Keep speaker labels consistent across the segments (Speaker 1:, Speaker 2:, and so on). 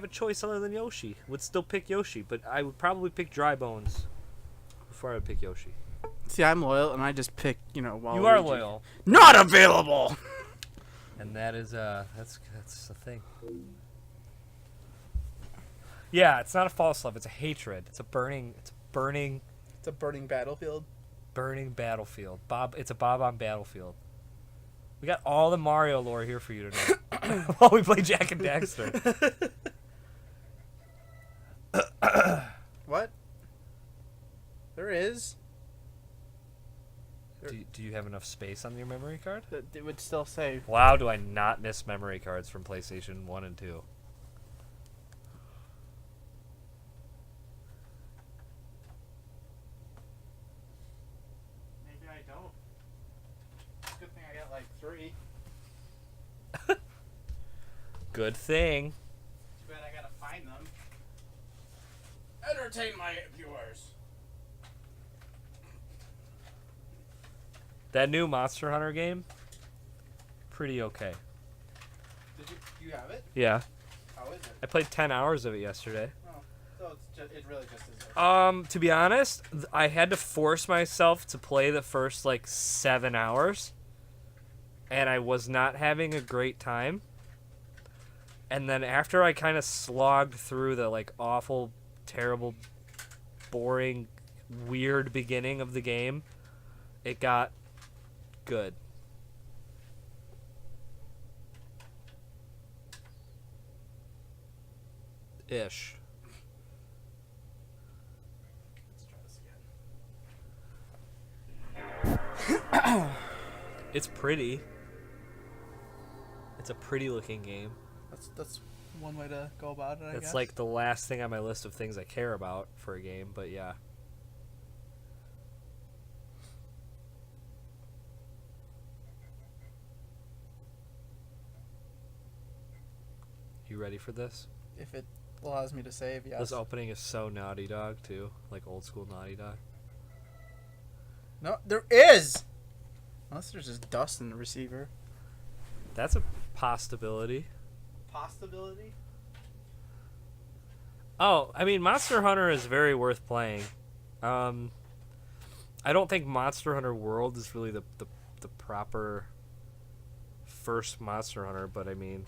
Speaker 1: have a choice other than Yoshi. Would still pick Yoshi, but I would probably pick Dry Bones before I would pick Yoshi.
Speaker 2: See, I'm loyal, and I just pick, Waluigi.
Speaker 1: You are loyal.
Speaker 2: Not available!
Speaker 1: And that is, that's the thing. Yeah, it's not a false love. It's a hatred. It's a burning
Speaker 2: It's a burning battlefield.
Speaker 1: Bob, it's a Bob on Battlefield. We got all the Mario lore here for you tonight while we play Jak and Daxter.
Speaker 2: What? There is.
Speaker 1: Do you have enough space on your memory card?
Speaker 2: It would still say.
Speaker 1: Wow, do I not miss memory cards from PlayStation 1 and 2.
Speaker 2: Maybe I don't. Good thing I got like 3.
Speaker 1: Good thing.
Speaker 2: Too bad I gotta find them. Entertain my viewers.
Speaker 1: That new Monster Hunter game, pretty okay.
Speaker 2: Did you have it?
Speaker 1: Yeah.
Speaker 2: How is it?
Speaker 1: I played 10 hours of it yesterday.
Speaker 2: Oh, so it really just is.
Speaker 1: To be honest, I had to force myself to play the first, 7 hours. And I was not having a great time. And then after I kind of slogged through the, awful, terrible, boring, weird beginning of the game, it got good. Ish.
Speaker 2: Let's try this again.
Speaker 1: It's pretty. It's a pretty looking game.
Speaker 2: That's one way to go about it, I guess.
Speaker 1: It's the last thing on my list of things I care about for a game, but yeah. You ready for this?
Speaker 2: If it allows me to save, yes.
Speaker 1: This opening is so Naughty Dog, too. Old school Naughty Dog.
Speaker 2: No, there is! Unless there's just dust in the receiver.
Speaker 1: That's a possibility.
Speaker 2: Possibility?
Speaker 1: Oh, I mean, Monster Hunter is very worth playing. I don't think Monster Hunter World is really the proper first Monster Hunter, but I mean,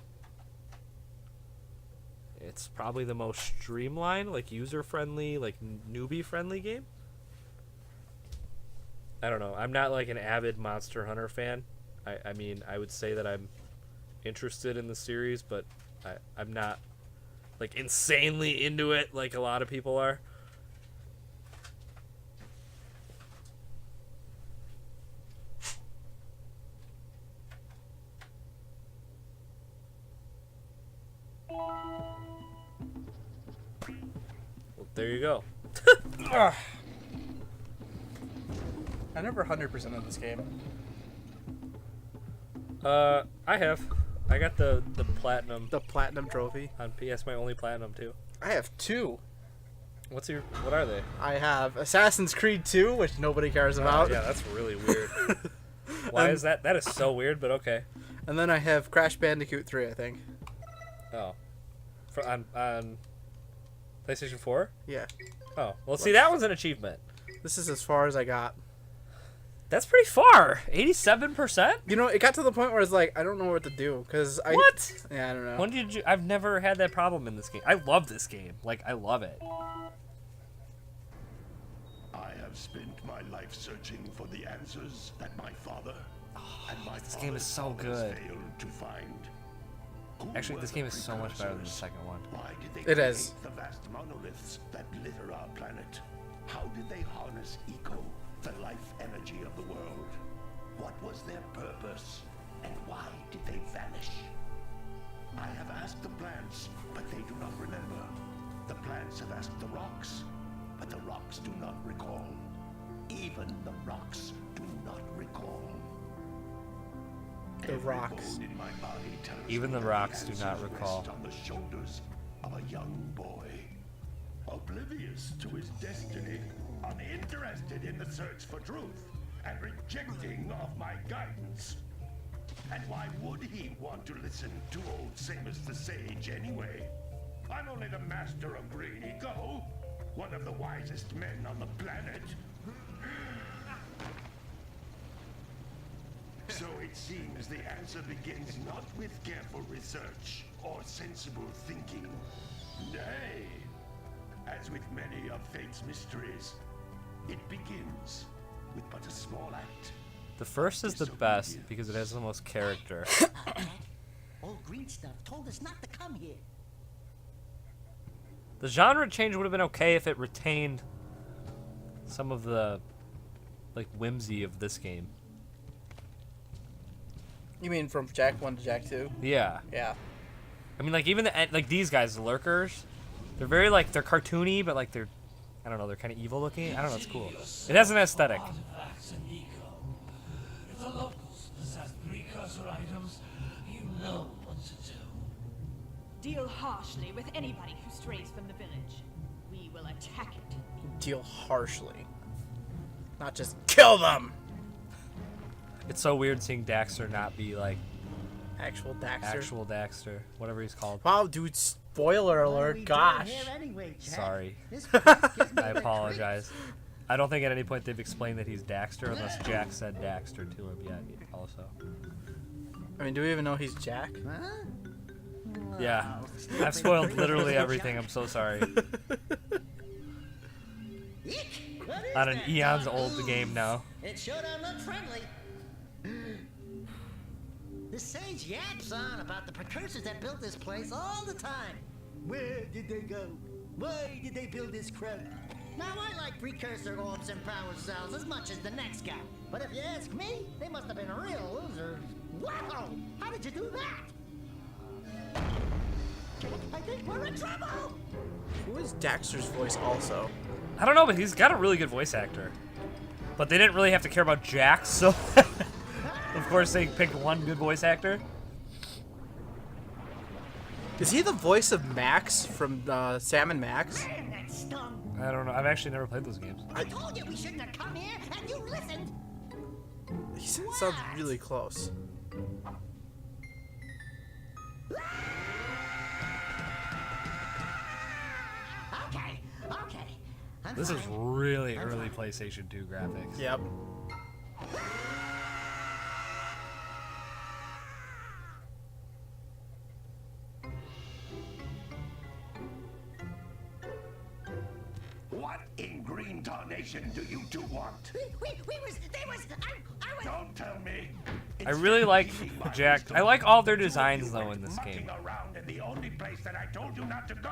Speaker 1: it's probably the most streamlined, user-friendly, newbie-friendly game. I don't know. I'm not an avid Monster Hunter fan. I mean, I would say that I'm interested in the series, but I'm not insanely into it like a lot of people are. Well, there you go.
Speaker 2: I never 100% of this game.
Speaker 1: I have. I got the platinum
Speaker 2: The platinum trophy.
Speaker 1: on PS, my only platinum too.
Speaker 2: I have 2.
Speaker 1: What are they?
Speaker 2: I have Assassin's Creed 2, which nobody cares about.
Speaker 1: Yeah, that's really weird. Why is that? That is so weird, but okay.
Speaker 2: And then I have Crash Bandicoot 3, I think.
Speaker 1: Oh. On PlayStation 4?
Speaker 2: Yeah.
Speaker 1: Oh. Well, see, that one's an achievement.
Speaker 2: This is as far as I got.
Speaker 1: That's pretty far. 87%?
Speaker 2: It got to the point where it's I don't know what to do, because I...
Speaker 1: What?
Speaker 2: Yeah, I don't know.
Speaker 1: When did you... I've never had that problem in this game. I love this game. I love it.
Speaker 3: I have spent my life searching for the answers that my father and my
Speaker 1: This game is so
Speaker 3: fathers
Speaker 1: good.
Speaker 3: failed to find. Who
Speaker 1: Actually,
Speaker 3: were
Speaker 1: this
Speaker 3: the
Speaker 1: game is so much better than the
Speaker 3: precursors?
Speaker 1: second one.
Speaker 3: Why did they
Speaker 2: It
Speaker 3: create
Speaker 2: is.
Speaker 3: the vast monoliths that litter our planet? How did they harness eco, the life energy of the world? What was their purpose, and why did they vanish? I have asked the plants, but they do not remember. The plants have asked the rocks, but the rocks do not recall. Even the rocks do not recall.
Speaker 2: The
Speaker 3: Every
Speaker 2: rocks.
Speaker 3: bone in my body tells
Speaker 1: Even
Speaker 3: me
Speaker 1: the
Speaker 3: that
Speaker 1: rocks do not
Speaker 3: answers
Speaker 1: recall.
Speaker 3: rest on the shoulders of a young boy, oblivious to his destiny, uninterested in the search for truth, and rejecting of my guidance. And why would he want to listen to old Samus the Sage anyway? I'm only the master of Green Eco, one of the wisest men on the planet. So it seems the answer begins not with careful research or sensible thinking. Nay, as with many of fate's mysteries, it begins with but a small act.
Speaker 1: The first is the best because it has the most character.
Speaker 4: Old green stuff told us not to come here.
Speaker 1: The genre change would have been okay if it retained some of the like whimsy of this game.
Speaker 2: You mean from Jak 1 to Jak 2?
Speaker 1: Yeah.
Speaker 2: Yeah.
Speaker 1: I mean, like even like these guys, the lurkers, they're very like they're cartoony, but like they're, I don't know, they're kind of evil looking. I don't know, it's cool. It has an aesthetic.
Speaker 5: Artifacts and eco. If the locals possess precursor items, you know what to do.
Speaker 6: Deal harshly with anybody who strays from the village. We will attack it.
Speaker 2: Deal harshly. Not just kill them!
Speaker 1: It's so weird seeing Daxter not be like
Speaker 2: Actual Daxter.
Speaker 1: actual Daxter, whatever he's called.
Speaker 2: Wow, dude, spoiler alert, gosh.
Speaker 1: Sorry. I apologize. I don't think at any point they've explained that he's Daxter unless Jack said Daxter to him yet also.
Speaker 2: I mean, do we even know he's Jak?
Speaker 1: Yeah. I've spoiled literally everything, I'm so sorry. On an eons old game now.
Speaker 4: It sure don't look friendly. The sage yaps on about the precursors that built this place all the time. Where did they go? Why did they build this crap? Now I like precursor orbs and power cells as much as the next guy. But if you ask me, they must have been real losers. Wow! How did you do that? I think we're in trouble!
Speaker 2: Who is Daxter's voice also?
Speaker 1: I don't know, but he's got a really good voice actor. But they didn't really have to care about Jack, so of course they picked one good voice actor.
Speaker 2: Is he the voice of Max from Sam and Max?
Speaker 4: Man, that stung.
Speaker 1: I don't know. I've actually never played those games.
Speaker 4: I told you we shouldn't have come here, and you listened.
Speaker 2: He sounds really close.
Speaker 4: Okay, okay. I'm
Speaker 1: This is
Speaker 4: fine.
Speaker 1: really early PlayStation 2 graphics.
Speaker 2: Yep.
Speaker 3: What in green tarnation do you two want?
Speaker 4: We was, I was.
Speaker 3: Don't tell me.
Speaker 1: I really like Jack. I like all their designs though in this
Speaker 3: Mucking
Speaker 1: game.
Speaker 3: around in the only place that I told you not to go,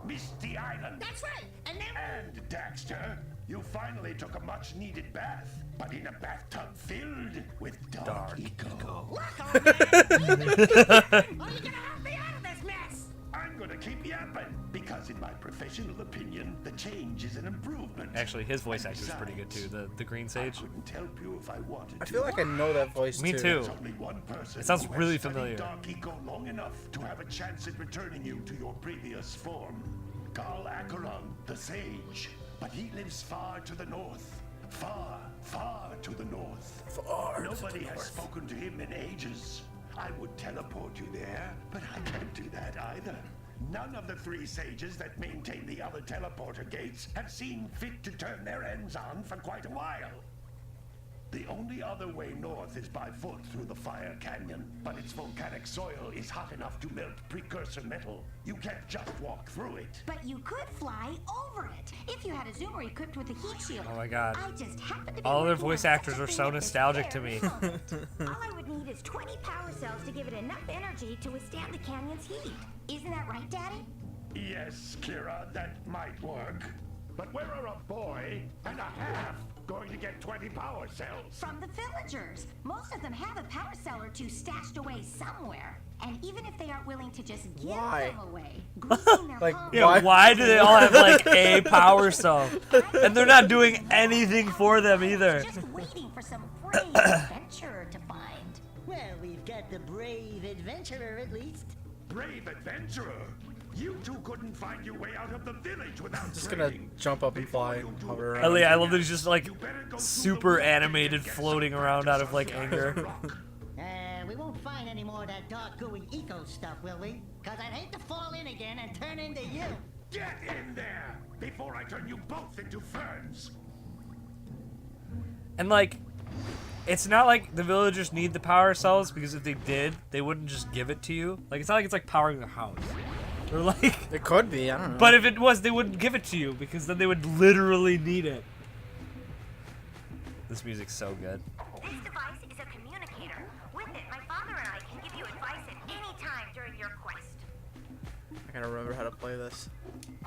Speaker 3: Misty Island.
Speaker 4: That's right. And then.
Speaker 3: And Daxter, you finally took a much-needed bath, but in a bathtub filled with dark eco.
Speaker 4: Look, old man. Are you gonna help me out of this mess?
Speaker 3: I'm gonna keep yapping because, in my professional opinion, the change is an improvement.
Speaker 1: Actually, his voice actor is pretty good too. The Green
Speaker 3: I
Speaker 1: Sage.
Speaker 3: couldn't help you if I wanted to.
Speaker 2: I feel like I know that voice
Speaker 1: Me
Speaker 2: too.
Speaker 1: too.
Speaker 3: There's only one person
Speaker 1: It sounds
Speaker 3: who has
Speaker 1: really
Speaker 3: studied
Speaker 1: familiar.
Speaker 3: Dark Eco long enough to have a chance at returning you to your previous form. Carl10O1, the Sage. But he lives far to the north. Far, far to the north.
Speaker 2: Far to
Speaker 3: Nobody
Speaker 2: the
Speaker 3: has
Speaker 2: north.
Speaker 3: spoken to him in ages. I would teleport you there, but I can't do that either. None of the three sages that maintain the other teleporter gates have seen fit to turn their ends on for quite a while. The only other way north is by foot through the Fire Canyon, but its volcanic soil is hot enough to melt precursor metal. You can't just walk through it.
Speaker 7: But you could fly over it if you had a zoomer equipped with a heat shield.
Speaker 1: Oh my god.
Speaker 7: I just happen to be
Speaker 1: All their
Speaker 7: working
Speaker 1: voice
Speaker 7: on
Speaker 1: actors are
Speaker 7: something
Speaker 1: so
Speaker 7: at this
Speaker 1: nostalgic to
Speaker 7: very
Speaker 1: me.
Speaker 7: moment. All I would need is 20 power cells to give it enough energy to withstand the canyon's heat. Isn't that right, Daddy?
Speaker 3: Yes, Kira, that might work. But where are a boy and a half going to get 20 power cells?
Speaker 7: From the villagers. Most of them have a power cell or two stashed away somewhere. And even if they aren't willing to just give
Speaker 2: Why?
Speaker 7: them away, greasing their
Speaker 2: Like,
Speaker 7: palms
Speaker 1: Yeah, why do they all have like a power cell? And they're not doing anything for them either.
Speaker 7: just waiting for some brave adventurer to find.
Speaker 4: Well, we've got the brave adventurer at least.
Speaker 3: Brave adventurer! You two couldn't find your way out of the village without
Speaker 2: Just gonna jump up and fly and hover around.
Speaker 1: I love that he's just like super animated floating around out of like anger.
Speaker 4: we won't find any more of that dark gooey eco stuff, will we? Cause I'd hate to fall in again and turn into you.
Speaker 3: Get in there before I turn you both into ferns.
Speaker 1: And like, it's not like the villagers need the power cells, because if they did, they wouldn't just give it to you. Like, it's not like it's like powering their house. Or like,
Speaker 2: It could be, I don't know.
Speaker 1: but if it was, they wouldn't give it to you, because then they would literally need it. This music's so good.
Speaker 7: This device is a communicator. With it, my father and I can give you advice at any time during your quest.
Speaker 2: I gotta remember how to play this.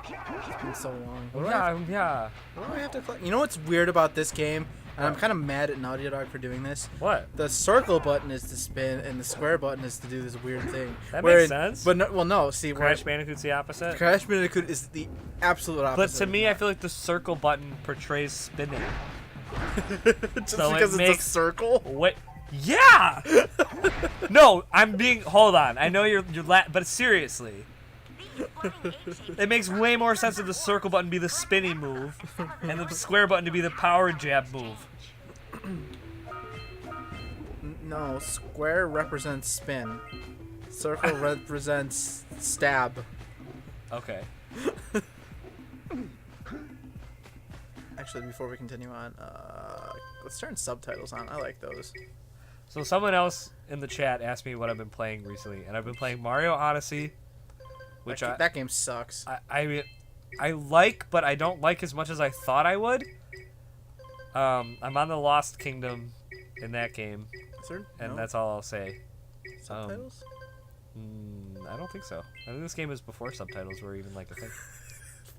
Speaker 2: It's been so long. What do
Speaker 1: Yeah.
Speaker 2: I have to collect? You know what's weird about this game? And I'm kind of mad at Naughty Dog for doing this.
Speaker 1: What?
Speaker 2: The circle button is to spin, and the square button is to do this weird thing.
Speaker 1: That makes sense.
Speaker 2: But no, well, no. See,
Speaker 1: Crash Bandicoot's the opposite.
Speaker 2: Crash Bandicoot is the absolute
Speaker 1: But
Speaker 2: opposite.
Speaker 1: to me, I feel like the circle button portrays spinning.
Speaker 2: just
Speaker 1: so it
Speaker 2: because it's
Speaker 1: makes-
Speaker 2: a circle.
Speaker 1: Wait. Yeah. No, I'm being. Hold on. I know you're but seriously,
Speaker 7: These floating egg-shaped
Speaker 1: it makes way more sense if the circle button be the spinny move, and the square button to be the power jab move.
Speaker 2: No, square represents spin. Circle represents stab.
Speaker 1: Okay.
Speaker 2: Actually, before we continue on, let's turn subtitles on. I like those.
Speaker 1: So someone else in the chat asked me what I've been playing recently, and I've been playing Mario Odyssey, which
Speaker 2: that game sucks.
Speaker 1: I like, but I don't like as much as I thought I would. I'm on the Lost Kingdom in that game,
Speaker 2: Is there
Speaker 1: and
Speaker 2: no
Speaker 1: that's all I'll say.
Speaker 2: subtitles?
Speaker 1: I don't think so. I think this game is before subtitles were even like a thing.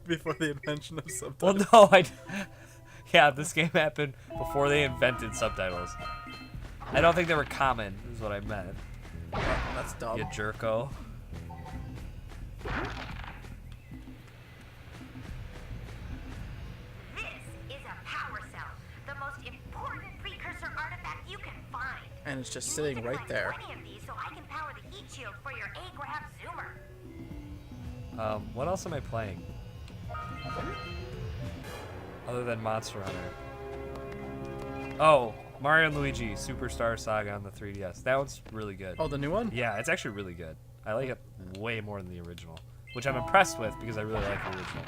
Speaker 2: Before the invention of
Speaker 1: Well,
Speaker 2: subtitles.
Speaker 1: no, yeah, this game happened before they invented subtitles. I don't think they were common, is what I meant.
Speaker 2: That's dumb.
Speaker 1: You jerko.
Speaker 7: This is a power cell, the most important precursor artifact you can find.
Speaker 2: And it's just
Speaker 7: You
Speaker 2: sitting
Speaker 7: need to
Speaker 2: right
Speaker 7: find
Speaker 2: there.
Speaker 7: 20 of these so I can power the heat shield for your A-graph zoomer.
Speaker 1: What else am I playing? Other than Monster Hunter. Oh, Mario and Luigi Superstar Saga on the 3DS. That one's really good.
Speaker 2: Oh, the new one?
Speaker 1: Yeah, it's actually really good. I like it way more than the original, which I'm impressed with because I really like the original.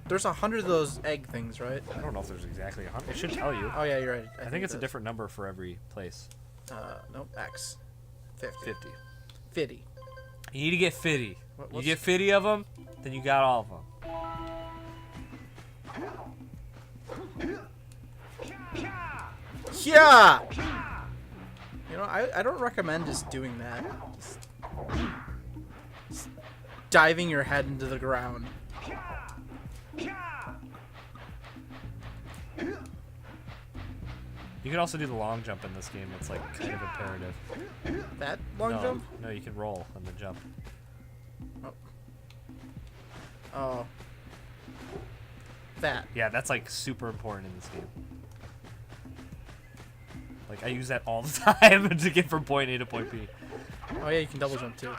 Speaker 2: There's 100 of those egg things, right?
Speaker 1: I don't know if there's exactly 100. It should tell you.
Speaker 2: Oh yeah, you're right.
Speaker 1: I think it's a
Speaker 2: it
Speaker 1: different number for every place.
Speaker 2: does. Nope, X. 50.
Speaker 1: 50.
Speaker 2: 50.
Speaker 1: You need to get 50. You
Speaker 2: what's-
Speaker 1: get 50 of them, then you got all of them.
Speaker 2: Yeah! You know, I don't recommend just doing that. Just diving your head into the ground.
Speaker 1: You can also do the long jump in this game. It's like kind of imperative.
Speaker 2: That long
Speaker 1: no,
Speaker 2: jump?
Speaker 1: No, you can roll on the jump.
Speaker 2: Oh. That.
Speaker 1: Yeah, that's like super important in this game. Like I use that all the time to get from point A to point B.
Speaker 2: Oh yeah, you can double jump too.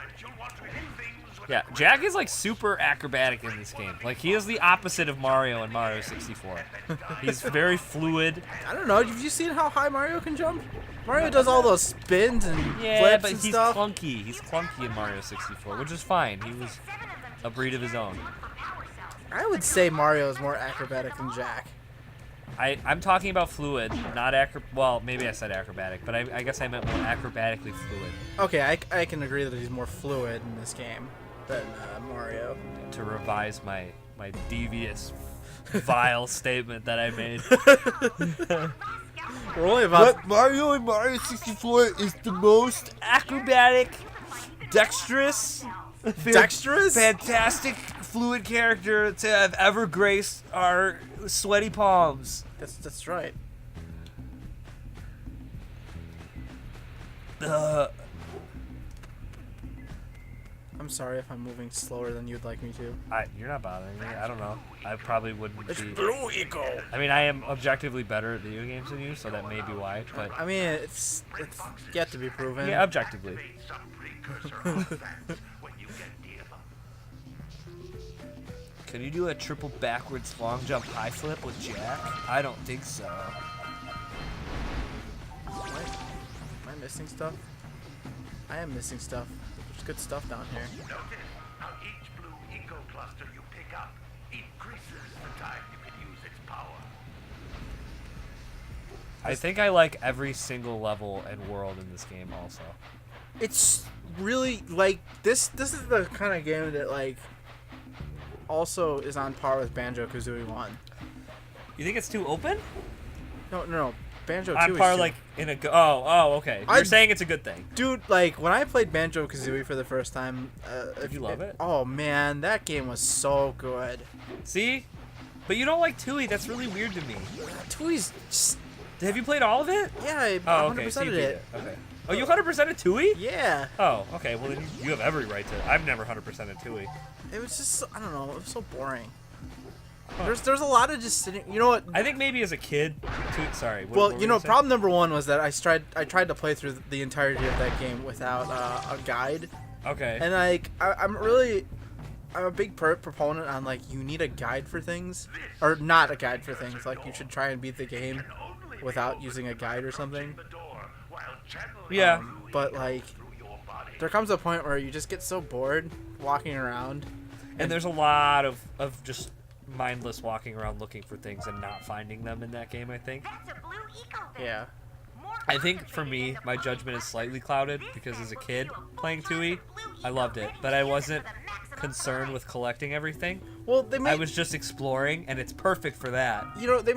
Speaker 1: Yeah, Jak is like super acrobatic in this game. Like he is the opposite of Mario in Mario 64. He's very fluid.
Speaker 2: I don't know. Have you seen how high Mario can jump? Mario does all those spins and
Speaker 1: Yeah,
Speaker 2: flips
Speaker 1: but
Speaker 2: and
Speaker 1: he's
Speaker 2: stuff.
Speaker 1: clunky. He's clunky in Mario 64, which is fine. He was a breed of his own.
Speaker 2: I would say Mario is more acrobatic than Jak.
Speaker 1: I'm talking about fluid, not well, maybe I said acrobatic, but I guess I meant more acrobatically fluid.
Speaker 2: Okay, I can agree that he's more fluid in this game than Mario.
Speaker 1: To revise my devious, vile statement that I made.
Speaker 2: We're only about
Speaker 1: Mario in Mario 64 is the most acrobatic, dexterous, fantastic fluid character to have ever graced our sweaty palms.
Speaker 2: That's right. I'm sorry if I'm moving slower than you'd like me to.
Speaker 1: You're not bothering me. I don't know. I probably wouldn't
Speaker 2: It's
Speaker 1: be.
Speaker 2: Blue Eagle.
Speaker 1: I mean, I am objectively better at video games than you, so that may be why. But
Speaker 2: I mean, it's yet to be proven.
Speaker 1: yeah, objectively. Can you do a triple backwards long jump high flip with Jak? I don't think so.
Speaker 2: Am I missing stuff? I am missing stuff. There's good stuff down here.
Speaker 3: Notice how each blue eco cluster you pick up increases the time you can use its power.
Speaker 1: I think I like every single level and world in this game also.
Speaker 2: It's really like this is the kind of game that like also is on par with Banjo-Kazooie 1.
Speaker 1: You think it's too open?
Speaker 2: No. Banjo-Tooie.
Speaker 1: On par, like in a okay. You're saying it's a good thing.
Speaker 2: Dude, like when I played Banjo-Kazooie for the first time,
Speaker 1: Did you love it?
Speaker 2: Oh man, that game was so good.
Speaker 1: See? But you don't like Tooie. That's really weird to me.
Speaker 2: Tooie's just,
Speaker 1: Have you played all of it?
Speaker 2: yeah, I
Speaker 1: Oh,
Speaker 2: 100%ed
Speaker 1: okay. So you beat
Speaker 2: it.
Speaker 1: Okay. Oh, you 100%ed Tooie?
Speaker 2: Yeah,
Speaker 1: Oh, okay. Well, then you have every right to. I've never 100%ed Tooie.
Speaker 2: it was just I don't know, it was so boring. There's a lot of just sitting. You know what?
Speaker 1: I think maybe as a kid. Sorry. What
Speaker 2: Well,
Speaker 1: were
Speaker 2: you
Speaker 1: you
Speaker 2: know,
Speaker 1: gonna say?
Speaker 2: problem number one was that I tried to play through the entirety of that game without a guide,
Speaker 1: Okay.
Speaker 2: and like I'm a big proponent on like you need a guide for things, or not a guide for things. Like you should try and beat the game without using a guide or something.
Speaker 1: Yeah.
Speaker 2: But like, there comes a point where you just get so bored walking around.
Speaker 1: And there's a lot of just mindless walking around looking for things and not finding them in that game, I think.
Speaker 7: That's a blue eco thing.
Speaker 2: Yeah.
Speaker 1: I think for me, my judgment is slightly clouded because as a kid playing Tooie, I loved it, but I wasn't concerned with collecting everything.
Speaker 2: Well, they made
Speaker 1: I was just exploring, and it's perfect for that.
Speaker 2: you know they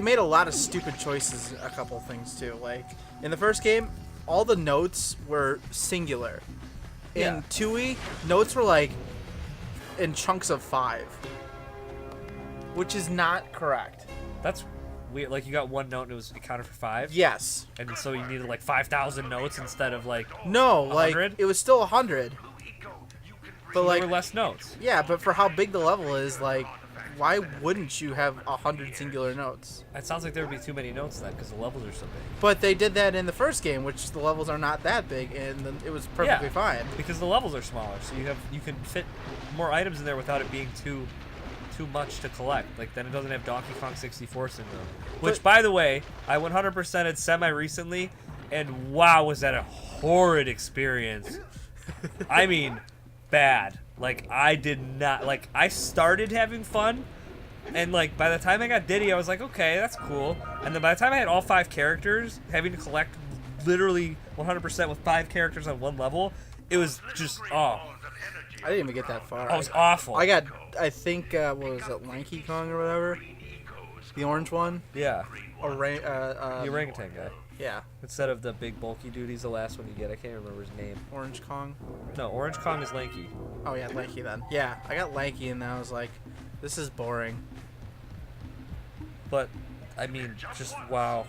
Speaker 2: made a lot of stupid choices. A couple things too. Like in the first game, all the notes were singular. In
Speaker 1: Yeah.
Speaker 2: Tooie, notes were like in chunks of 5, which is not correct.
Speaker 1: That's weird. Like you got one note and it counted for 5.
Speaker 2: Yes.
Speaker 1: And so you needed like 5,000 notes instead of like
Speaker 2: No, like
Speaker 1: 100?
Speaker 2: it was still 100. But
Speaker 1: there
Speaker 2: like,
Speaker 1: were less notes.
Speaker 2: yeah, but for how big the level is, like, why wouldn't you have 100 singular notes?
Speaker 1: It sounds like there would be too many notes then because the levels are so big.
Speaker 2: But they did that in the first game, which the levels are not that big, and then it was perfectly fine.
Speaker 1: Because the levels are smaller, so you can fit more items in there without it being too much to collect. Like then it doesn't have Donkey Kong 64 syndrome. Which,
Speaker 2: But-
Speaker 1: by the way, I 100%ed semi recently, and wow, was that a horrid experience. I mean, bad. Like I did not like. I started having fun, and like by the time I got Diddy, I was like, okay, that's cool. And then by the time I had all 5 characters, having to collect literally 100% with 5 characters on one level, it was just
Speaker 2: I didn't even get that far.
Speaker 1: it was awful.
Speaker 2: I think, what was it, Lanky Kong or whatever? The orange one?
Speaker 1: Yeah,
Speaker 2: Or
Speaker 1: the orangutan guy.
Speaker 2: Yeah,
Speaker 1: Instead of the big bulky dude, he's the last one you get. I can't remember his name.
Speaker 2: Orange Kong.
Speaker 1: No, Orange Kong is lanky.
Speaker 2: Oh yeah, Lanky then. Yeah, I got Lanky and I was like, this is boring.
Speaker 1: But I mean, just wow.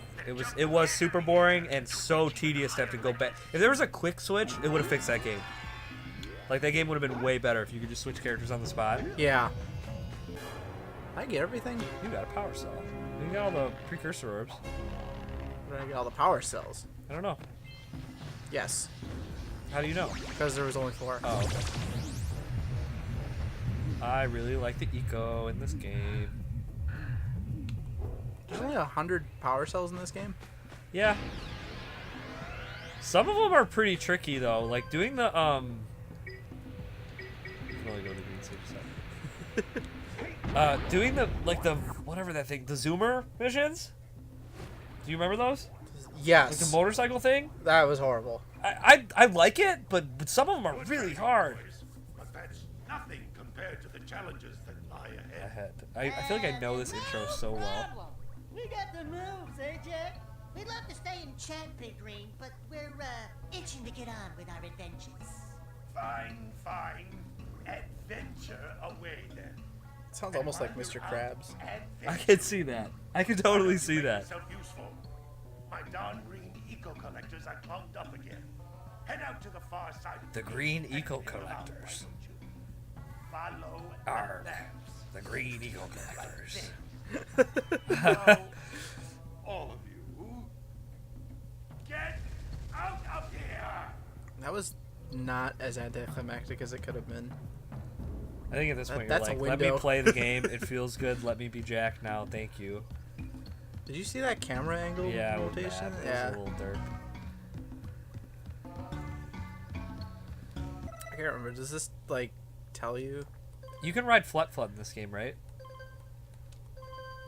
Speaker 1: It was super boring and so tedious to have to go back. If there was a quick switch, it would have fixed that game. Like that game would have been way better if you could just switch characters on the spot.
Speaker 2: Yeah. I get everything.
Speaker 1: You got a power cell. You got all the precursor orbs.
Speaker 2: Where did I get all the power cells?
Speaker 1: I don't know.
Speaker 2: Yes,
Speaker 1: How do you know?
Speaker 2: because there was only 4.
Speaker 1: Oh. Okay. I really like the eco in this game.
Speaker 2: There's only 100 power cells in this game.
Speaker 1: Yeah. Some of them are pretty tricky though. Like doing the You can only go to the green stage side. Doing the whatever that thing, the zoomer missions. Do you remember those?
Speaker 2: Yes.
Speaker 1: Like the motorcycle thing?
Speaker 2: That was horrible.
Speaker 1: I like it, but some of them are really hard.
Speaker 3: But that's nothing compared to the challenges that lie ahead.
Speaker 1: I feel like I know this intro so well.
Speaker 4: Problem. We got the moves, eh, Jak? We'd love to stay in chat, Big Green, but we're itching to get on with our adventures.
Speaker 3: Fine. Adventure away then.
Speaker 2: Sounds almost like Mr. Krabs.
Speaker 1: I can see that. I can totally see that.
Speaker 3: Yourself useful. My darn green eco collectors are clogged up again. Head out to the far side.
Speaker 1: The green
Speaker 3: and
Speaker 1: eco
Speaker 3: clear out,
Speaker 1: collectors.
Speaker 3: why don't you? Follow
Speaker 1: Arg.
Speaker 3: the lamps.
Speaker 1: The green eco collectors.
Speaker 3: Now, all of you, get out of here!
Speaker 2: That was not as anticlimactic as it could have been.
Speaker 1: I think at this point
Speaker 2: That's
Speaker 1: you're
Speaker 2: a
Speaker 1: like, let me
Speaker 2: window.
Speaker 1: play the game. It feels good. Let me be Jack now. Thank you.
Speaker 2: Did you see that camera angle
Speaker 1: Yeah, it was
Speaker 2: rotation?
Speaker 1: bad. It
Speaker 2: Yeah.
Speaker 1: was a little dirt.
Speaker 2: I can't remember. Does this like tell you?
Speaker 1: You can ride Flut Flood in this game, right?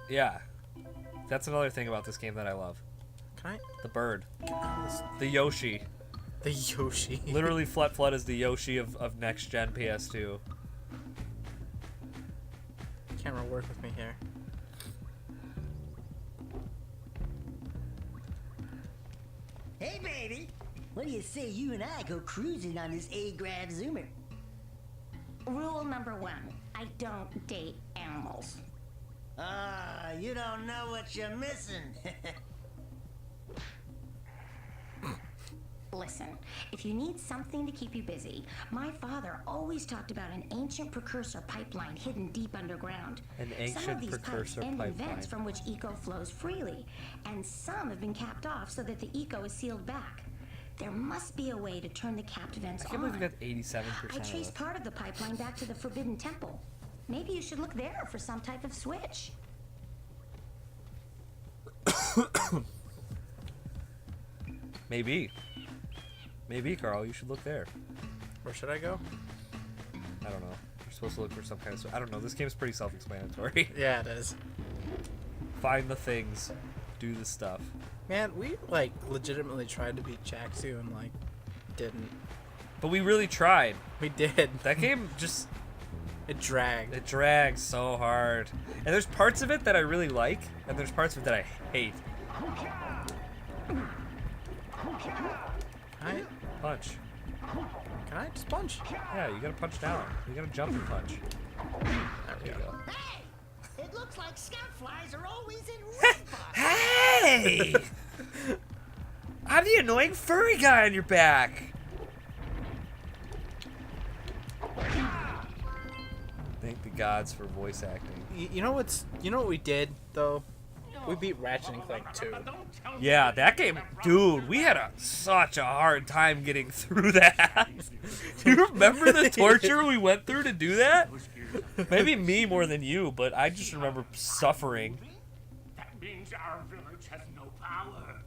Speaker 1: Yeah. That's another thing about this game that I love.
Speaker 2: Can I?
Speaker 1: The bird.
Speaker 2: This-
Speaker 1: The Yoshi.
Speaker 2: The Yoshi.
Speaker 1: Literally, Flut Flood is the Yoshi of next gen PS2.
Speaker 2: Camera, work with me here.
Speaker 4: Hey, baby. What do you say you and I go cruising on this A-Grav Zoomer?
Speaker 7: Rule number 1: I don't date animals.
Speaker 4: Ah, you don't know what you're missing.
Speaker 7: Listen, if you need something to keep you busy, my father always talked about an ancient precursor pipeline hidden deep underground.
Speaker 1: An
Speaker 7: Some
Speaker 1: ancient
Speaker 7: of these
Speaker 1: precursor
Speaker 7: pipes end in
Speaker 1: pipeline.
Speaker 7: vents from which eco flows freely, and some have been capped off so that the eco is sealed back. There must be a way to turn the capped vents
Speaker 1: I can't believe
Speaker 7: on.
Speaker 1: you got 87%
Speaker 7: I
Speaker 1: of
Speaker 7: traced
Speaker 1: it.
Speaker 7: part of the pipeline back to the Forbidden Temple. Maybe you should look there for some type of switch.
Speaker 1: Maybe. Maybe, Carl. You should look there.
Speaker 2: Where should I go?
Speaker 1: I don't know. You're supposed to look for some kind of... I don't know. This game's pretty self-explanatory.
Speaker 2: Yeah, it is.
Speaker 1: Find the things. Do the stuff.
Speaker 2: Man, we like legitimately tried to beat Jaxu and like didn't.
Speaker 1: But we really tried.
Speaker 2: We did.
Speaker 1: That game just...
Speaker 2: It dragged.
Speaker 1: It drags so hard. And there's parts of it that I really like, and there's parts of it that I hate.
Speaker 2: Can I?
Speaker 1: Punch.
Speaker 2: Can I just punch?
Speaker 1: Yeah, you gotta punch down. You gotta jump and punch.
Speaker 2: There we
Speaker 1: There you
Speaker 2: go.
Speaker 1: go.
Speaker 4: Hey! It looks like scout flies are always in red boxes.
Speaker 1: Hey! I'm the annoying furry guy on your back. Thank the gods for voice acting.
Speaker 2: You know what's? You know what we did though? We beat Ratchet and Clank 2.
Speaker 1: Yeah, that game, dude, we had such a hard time getting through that. Do you remember the torture we went through to do that? Maybe me more than you, but I just remember suffering.
Speaker 5: That means our village has no power.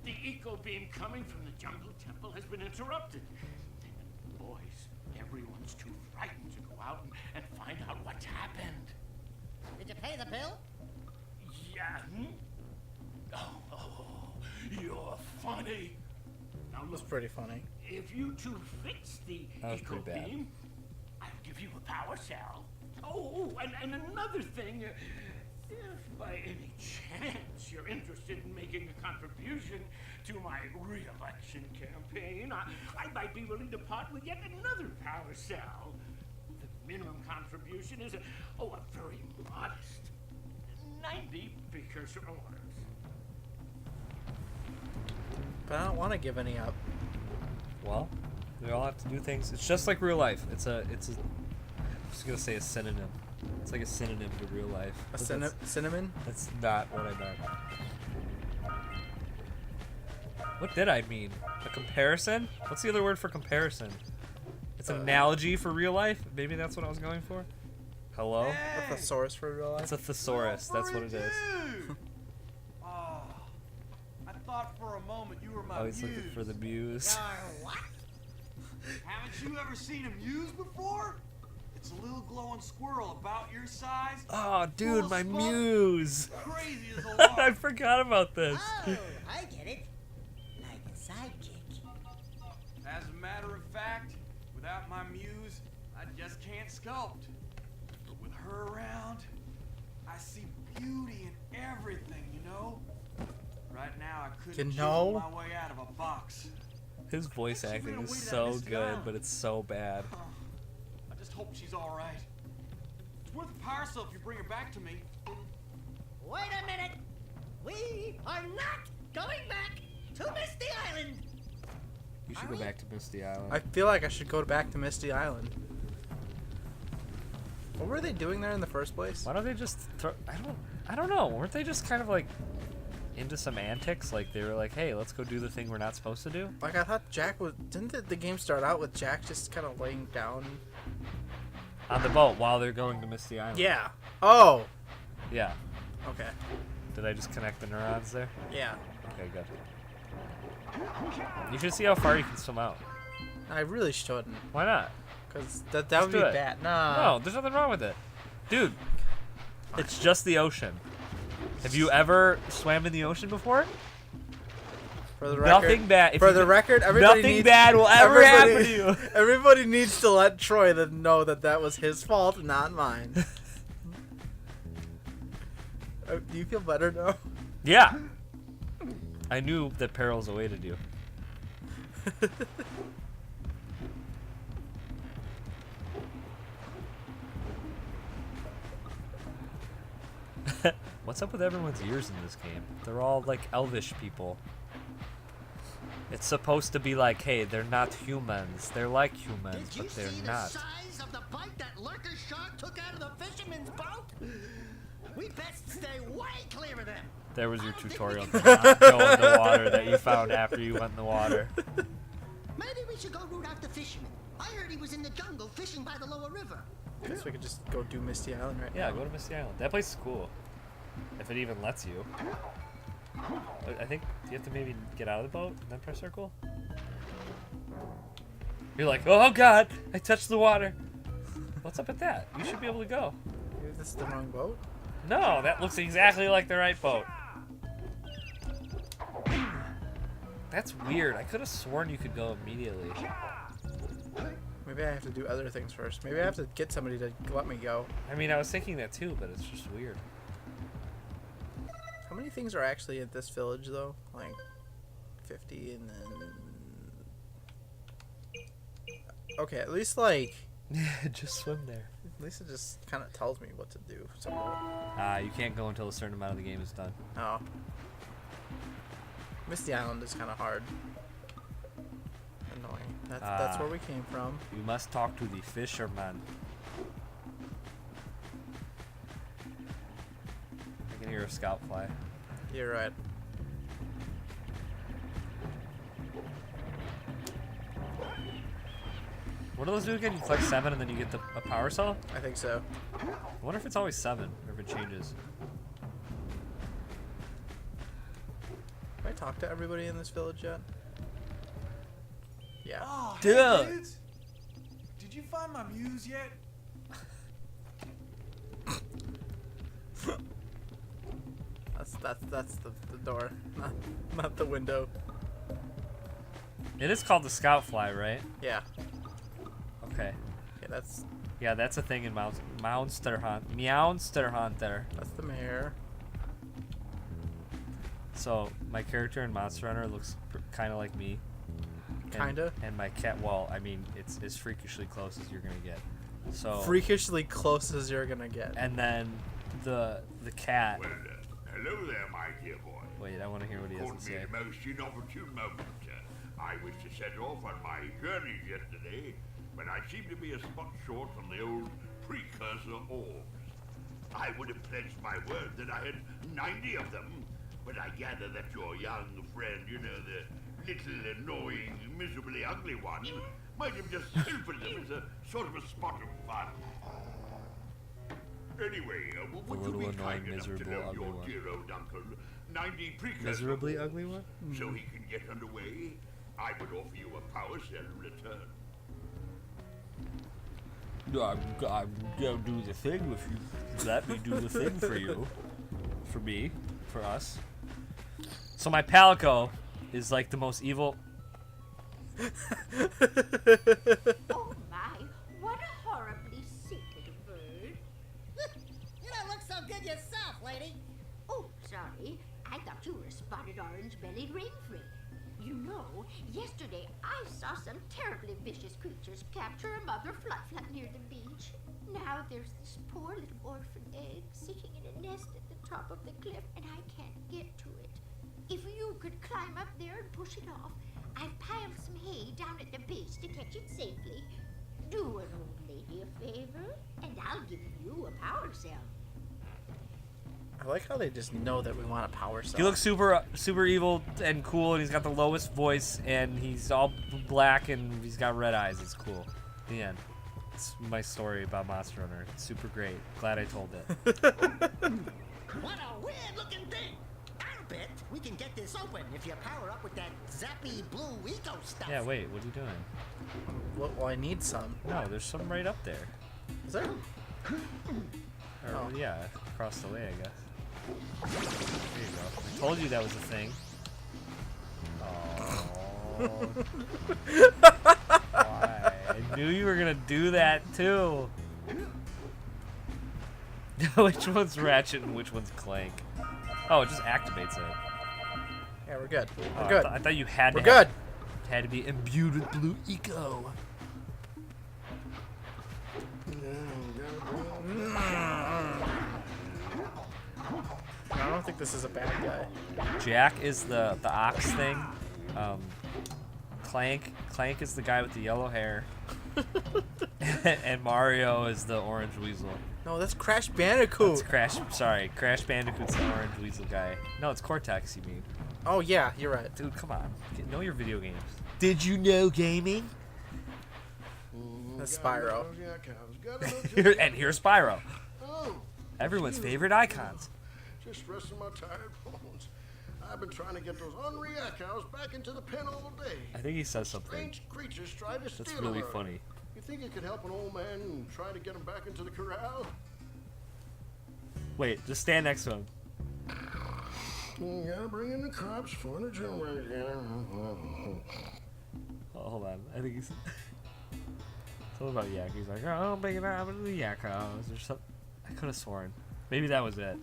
Speaker 5: The eco beam coming from the jungle temple has been interrupted. Boys, everyone's too frightened to go out and find out what's happened.
Speaker 4: Did you pay the bill?
Speaker 5: Yeah. Oh, you're funny. Now
Speaker 2: It was
Speaker 5: look,
Speaker 2: pretty funny.
Speaker 5: if you two fix the
Speaker 1: That was
Speaker 5: eco
Speaker 1: pretty bad.
Speaker 5: beam, I'll give you a power cell. Oh, and another thing, if by any chance you're interested in making a contribution to my re-election campaign, I might be willing to part with yet another power cell. The minimum contribution is a very modest 90 precursor ores.
Speaker 2: But I don't want to give any up.
Speaker 1: Well, we all have to do things. It's just like real life. I'm just gonna say a synonym. It's like a synonym to real life.
Speaker 2: A
Speaker 1: But that's-
Speaker 2: cinnamon?
Speaker 1: That's not what I meant. What did I mean? A comparison? What's the other word for comparison? It's an analogy for real life? Maybe that's what I was going for? Hello?
Speaker 2: A thesaurus for real life?
Speaker 1: It's a thesaurus. That's what it is.
Speaker 8: Oh, I thought for a moment you were my
Speaker 1: Oh, he's
Speaker 8: muse.
Speaker 1: looking for the muse.
Speaker 4: What?
Speaker 8: Haven't you ever seen a muse before? It's a little glowing squirrel about your size.
Speaker 1: Oh, dude,
Speaker 8: full of
Speaker 1: my
Speaker 8: smoke,
Speaker 1: muse.
Speaker 8: Crazy as a
Speaker 1: I
Speaker 8: lark.
Speaker 1: forgot about this.
Speaker 4: Oh, I get it. Like a sidekick.
Speaker 8: As a matter of fact, without my muse, I just can't sculpt. But with her around, I see beauty in everything, you know? Right now, I couldn't
Speaker 2: You
Speaker 8: chisel
Speaker 2: know?
Speaker 8: my way out of a box.
Speaker 1: His voice
Speaker 8: She's been
Speaker 1: acting
Speaker 8: away
Speaker 1: is
Speaker 8: that
Speaker 1: so
Speaker 8: Misty
Speaker 1: good,
Speaker 8: Island.
Speaker 1: but it's so bad.
Speaker 8: I just hope she's all right. It's worth a power cell if you bring her back to me.
Speaker 4: Wait a minute. We are not going back to Misty Island.
Speaker 1: You should
Speaker 4: Are
Speaker 1: go
Speaker 4: we?
Speaker 1: back to Misty Island.
Speaker 2: I feel like I should go back to Misty Island. What were they doing there in the first place?
Speaker 1: Why don't they just throw... I don't know. Weren't they just kind of like into some antics? Like they were like, hey, let's go do the thing we're not supposed to do?
Speaker 2: Like I thought Jack was. Didn't the game start out with Jack just kind of laying down
Speaker 1: On the boat while they're going to Misty Island.
Speaker 2: Yeah. Oh.
Speaker 1: Yeah.
Speaker 2: Okay.
Speaker 1: Did I just connect the neurons there?
Speaker 2: Yeah.
Speaker 1: Okay, good. You should see how far you can swim out.
Speaker 2: I really shouldn't.
Speaker 1: Why not?
Speaker 2: Because that
Speaker 1: Let's
Speaker 2: would
Speaker 1: do
Speaker 2: be
Speaker 1: it.
Speaker 2: bad.
Speaker 1: No, there's nothing wrong with it. Dude, it's just the ocean. Have you ever swam in the ocean before?
Speaker 2: For the record,
Speaker 1: Nothing bad.
Speaker 2: For the record, everybody
Speaker 1: nothing
Speaker 2: needs,
Speaker 1: bad will ever happen to you.
Speaker 2: Everybody needs to let Troy know that that was his fault, not mine. Do you feel better now?
Speaker 1: Yeah. I knew that perils awaited you. What's up with everyone's ears in this game? They're all like elvish people. It's supposed to be like, hey, they're not humans. They're like humans,
Speaker 4: Did you
Speaker 1: but they're
Speaker 4: see
Speaker 1: not.
Speaker 4: the size of the bite that lurker shark took out of the fisherman's boat? We best stay way clear of them.
Speaker 1: There was your tutorial to not go in the water that you found after you went in the water.
Speaker 4: Maybe we should go root out the fisherman. I heard he was in the jungle fishing by the lower river.
Speaker 2: Guess we could just go do Misty Island right now.
Speaker 1: Yeah, go to Misty Island. That place is cool. If it even lets you. I think you have to maybe get out of the boat and then press circle. You're like, oh god, I touched the water. What's up with that? You should be able to go.
Speaker 2: Maybe this is the wrong boat?
Speaker 1: No, that looks exactly like the right boat. That's weird. I could have sworn you could go immediately.
Speaker 2: Maybe I have to do other things first. Maybe I have to get somebody to let me go.
Speaker 1: I mean, I was thinking that too, but it's just weird.
Speaker 2: How many things are actually at this village, though? Like 50 and then... Okay, at least, like...
Speaker 1: Just swim there.
Speaker 2: At least it just kind of tells me what to do. So...
Speaker 1: You can't go until a certain amount of the game is done.
Speaker 2: Oh. Misty Island is kind of hard. Annoying. That's where we came from.
Speaker 1: You must talk to the fisherman. I can hear a scout fly.
Speaker 2: You're right.
Speaker 1: What do those do again? You collect 7 and then you get a power cell?
Speaker 2: I think so.
Speaker 1: I wonder if it's always 7 or if it changes.
Speaker 2: Have I talked to everybody in this village yet? Yeah.
Speaker 8: Oh,
Speaker 1: Dude.
Speaker 8: hey, dudes. Did you find my muse yet?
Speaker 2: That's the door, not the window.
Speaker 1: It is called the scout fly, right?
Speaker 2: Yeah.
Speaker 1: Okay.
Speaker 2: Yeah,
Speaker 1: that's a thing in Monster Hunter.
Speaker 2: That's the mayor.
Speaker 1: So my character in Monster Hunter looks kind of like me.
Speaker 2: Kinda.
Speaker 1: And my cat, well, I mean, it's as freakishly close as you're gonna get. So
Speaker 2: Freakishly close as you're gonna get.
Speaker 1: And then the cat.
Speaker 3: Well, hello there, my dear boy.
Speaker 1: Wait, I want to hear what he has to
Speaker 3: Caught me
Speaker 1: say.
Speaker 3: at a most inopportune moment. I was to set off on my journey yesterday, but I seem to be a spot short on the old Precursor orbs. I would have pledged my word that I had 90 of them, but I gather that your young friend, you know, the little annoying, miserably ugly one, might have just pilfered them as a sort of a spot of fun. Anyway, would you be kind enough to loan your dear old uncle 90 Precursor
Speaker 1: Miserably
Speaker 3: orbs
Speaker 1: ugly one?
Speaker 3: so he can get underway? I would offer you a power cell in return.
Speaker 1: I'm gonna do the thing if you let me do the thing for you. For me. For us. So my Palico is like the most evil...
Speaker 9: Oh my, what a horribly sick little bird.
Speaker 4: You don't look so good yourself, lady.
Speaker 9: Oh, sorry. I thought you were a spotted orange-bellied rainfree. You know, yesterday I saw some terribly vicious creatures capture a mother flut-flut near the beach. Now there's this poor little orphan egg sitting in a nest at the top of the cliff, and I can't get to it. If you could climb up there and push it off, I've piled some hay down at the base to catch it safely. Do an old lady a favor, and I'll give you a power cell.
Speaker 2: I like how they just know that we want a power cell.
Speaker 1: He looks super evil and cool, and he's got the lowest voice, and he's all black, and he's got red eyes. It's cool. The end. That's my story about Monster Hunter. It's super great. Glad I told it.
Speaker 4: What a weird-looking thing! I'll bet we can get this open if you power up with that zappy blue eco stuff.
Speaker 1: Yeah, wait, what are you doing?
Speaker 2: Well, I need some.
Speaker 1: No, there's some right up there.
Speaker 2: Is there?
Speaker 1: Or, yeah, across the way, I guess. There you go. I told you that was a thing. Oh. Why? I knew you were gonna do that too. Which one's Ratchet and which one's Clank? Oh, it just activates it.
Speaker 2: Yeah, we're good.
Speaker 1: Oh,
Speaker 2: We're good.
Speaker 1: I thought you had
Speaker 2: We're
Speaker 1: to.
Speaker 2: good.
Speaker 1: Had to be imbued with blue eco.
Speaker 2: I don't think this is a bad guy.
Speaker 1: Jack is the ox thing. Clank is the guy with the yellow hair. And Mario is the orange weasel.
Speaker 2: No, that's Crash Bandicoot.
Speaker 1: Crash Bandicoot's the orange weasel guy. No, it's Cortex, you mean.
Speaker 2: Oh, yeah, you're right.
Speaker 1: Dude, come on. Know your video games. Did you know gaming?
Speaker 2: That's Spyro.
Speaker 1: And here's Spyro.
Speaker 10: Oh,
Speaker 1: Everyone's favorite icons.
Speaker 10: just resting my tired bones. I've been trying to get those unreal cows back into the pen all day.
Speaker 1: I think he says something.
Speaker 10: Strange creatures try to steal
Speaker 1: That's really
Speaker 10: them.
Speaker 1: funny.
Speaker 10: You think you could help an old man and try to get him back into the corral?
Speaker 1: Wait, just stand next to him.
Speaker 10: You gotta bring in the crops for the generation.
Speaker 1: Oh, hold on. I think he's something about yak. He's like, oh, bring it out of the yak house or something. I could have sworn. Maybe that was it.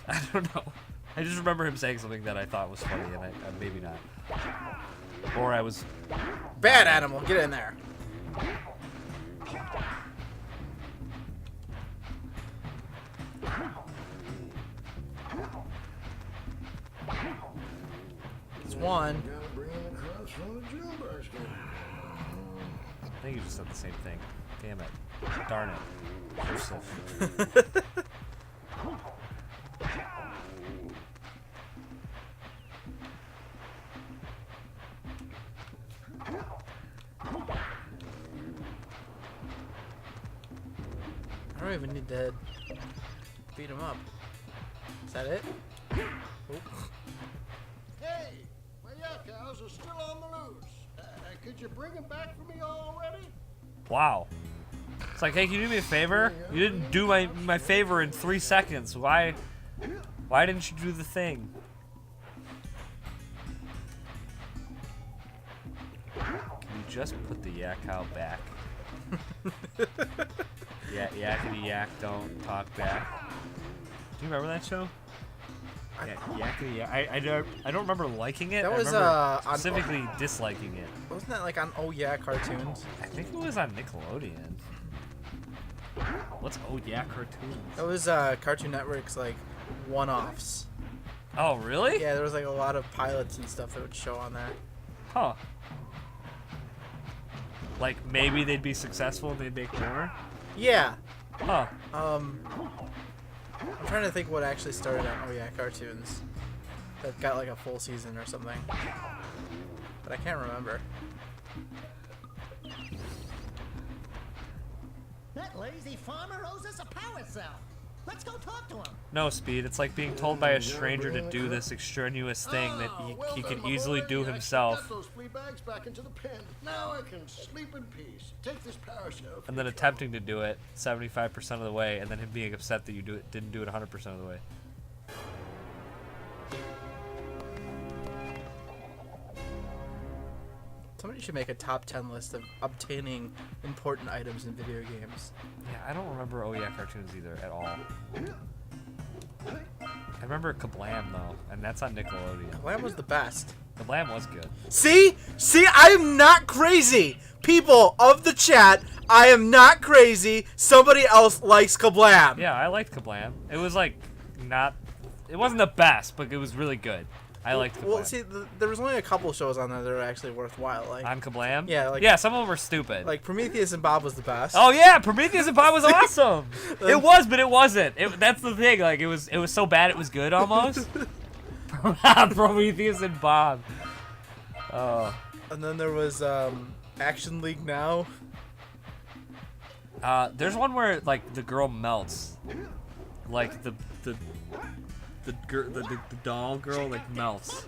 Speaker 1: I don't know. I just remember him saying something that I thought was funny, and I maybe not. Or I was...
Speaker 2: Bad animal, get in there. It's one.
Speaker 10: Gotta bring in the crops for the generation.
Speaker 1: I think you just said the same thing. Damn it. Darn it. Cursive.
Speaker 2: I don't even need to beat him up. Is that it?
Speaker 10: Hey, my yak cows are still on the loose. Could you bring them back for me already?
Speaker 1: Wow. It's like, hey, can you do me a favor? You didn't do my favor in 3 seconds. Why didn't you do the thing? Can you just put the yak cow back? Yeah, yakety yak, don't talk back. Do you remember that show? Yeah, yakety yak. I don't remember liking it.
Speaker 2: That was
Speaker 1: I remember
Speaker 2: on
Speaker 1: specifically disliking it.
Speaker 2: Wasn't that like on Oh Yeah cartoons?
Speaker 1: I think it was on Nickelodeon. What's Oh Yeah cartoons?
Speaker 2: That was Cartoon Network's like one-offs.
Speaker 1: Oh really?
Speaker 2: Yeah, there was like a lot of pilots and stuff that would show on there.
Speaker 1: Huh. Like maybe they'd be successful and they'd make more?
Speaker 2: Yeah.
Speaker 1: Huh.
Speaker 2: I'm trying to think what actually started on Oh Yeah cartoons that got like a full season or something, but I can't remember.
Speaker 4: That lazy farmer owes us a power cell. Let's go talk to him.
Speaker 1: No, Speed. It's like being told by a stranger to do this extraneous thing that he can easily do himself.
Speaker 10: Get those flea bags back into the pen. Now I can sleep in peace. Take this power cell.
Speaker 1: And then attempting to do it 75% of the way, and then him being upset that you didn't do it 100% of the way.
Speaker 2: Somebody should make a top 10 list of obtaining important items in video games.
Speaker 1: Yeah, I don't remember Oh Yeah cartoons either at all. I remember Kablam though, and that's on Nickelodeon.
Speaker 2: Kablam was the best.
Speaker 1: Kablam was good.
Speaker 2: See, I am not crazy. People of the chat, I am not crazy. Somebody else likes Kablam.
Speaker 1: Yeah, I liked Kablam. It was like it wasn't the best, but it was really good. I liked Kablam.
Speaker 2: Well, see, there was only a couple shows on there that were actually worthwhile. Like
Speaker 1: On Kablam?
Speaker 2: Yeah,
Speaker 1: some of them were stupid.
Speaker 2: like Prometheus and Bob was the best.
Speaker 1: Oh yeah, Prometheus and Bob was awesome. It was, but it wasn't. That's the thing. Like it was so bad it was good almost. Prometheus and Bob. Oh.
Speaker 2: And then there was Action League now.
Speaker 1: There's one where like the girl melts, like the doll girl like melts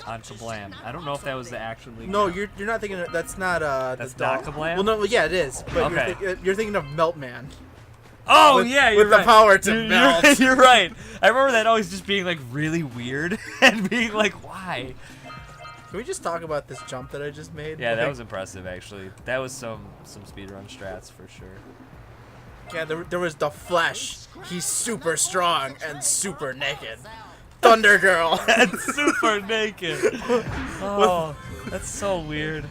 Speaker 1: on Kablam. I don't know if that was the Action League.
Speaker 2: No, you're not thinking of, that's not
Speaker 1: That's
Speaker 2: the
Speaker 1: not
Speaker 2: doll.
Speaker 1: Kablam?
Speaker 2: Well, no, yeah, it is. But
Speaker 1: Okay.
Speaker 2: you're thinking of Meltman.
Speaker 1: Oh
Speaker 2: With-
Speaker 1: yeah, you're
Speaker 2: with the
Speaker 1: right.
Speaker 2: power to melt.
Speaker 1: You're right. I remember that always just being like really weird and being like, why?
Speaker 2: Can we just talk about this jump that I just made?
Speaker 1: Yeah, that
Speaker 2: Like,
Speaker 1: was impressive actually. That was some speedrun strats for sure.
Speaker 2: Yeah, there was the Flash. He's super strong and super naked. Thunder Girl.
Speaker 1: And super naked. Oh, that's so weird.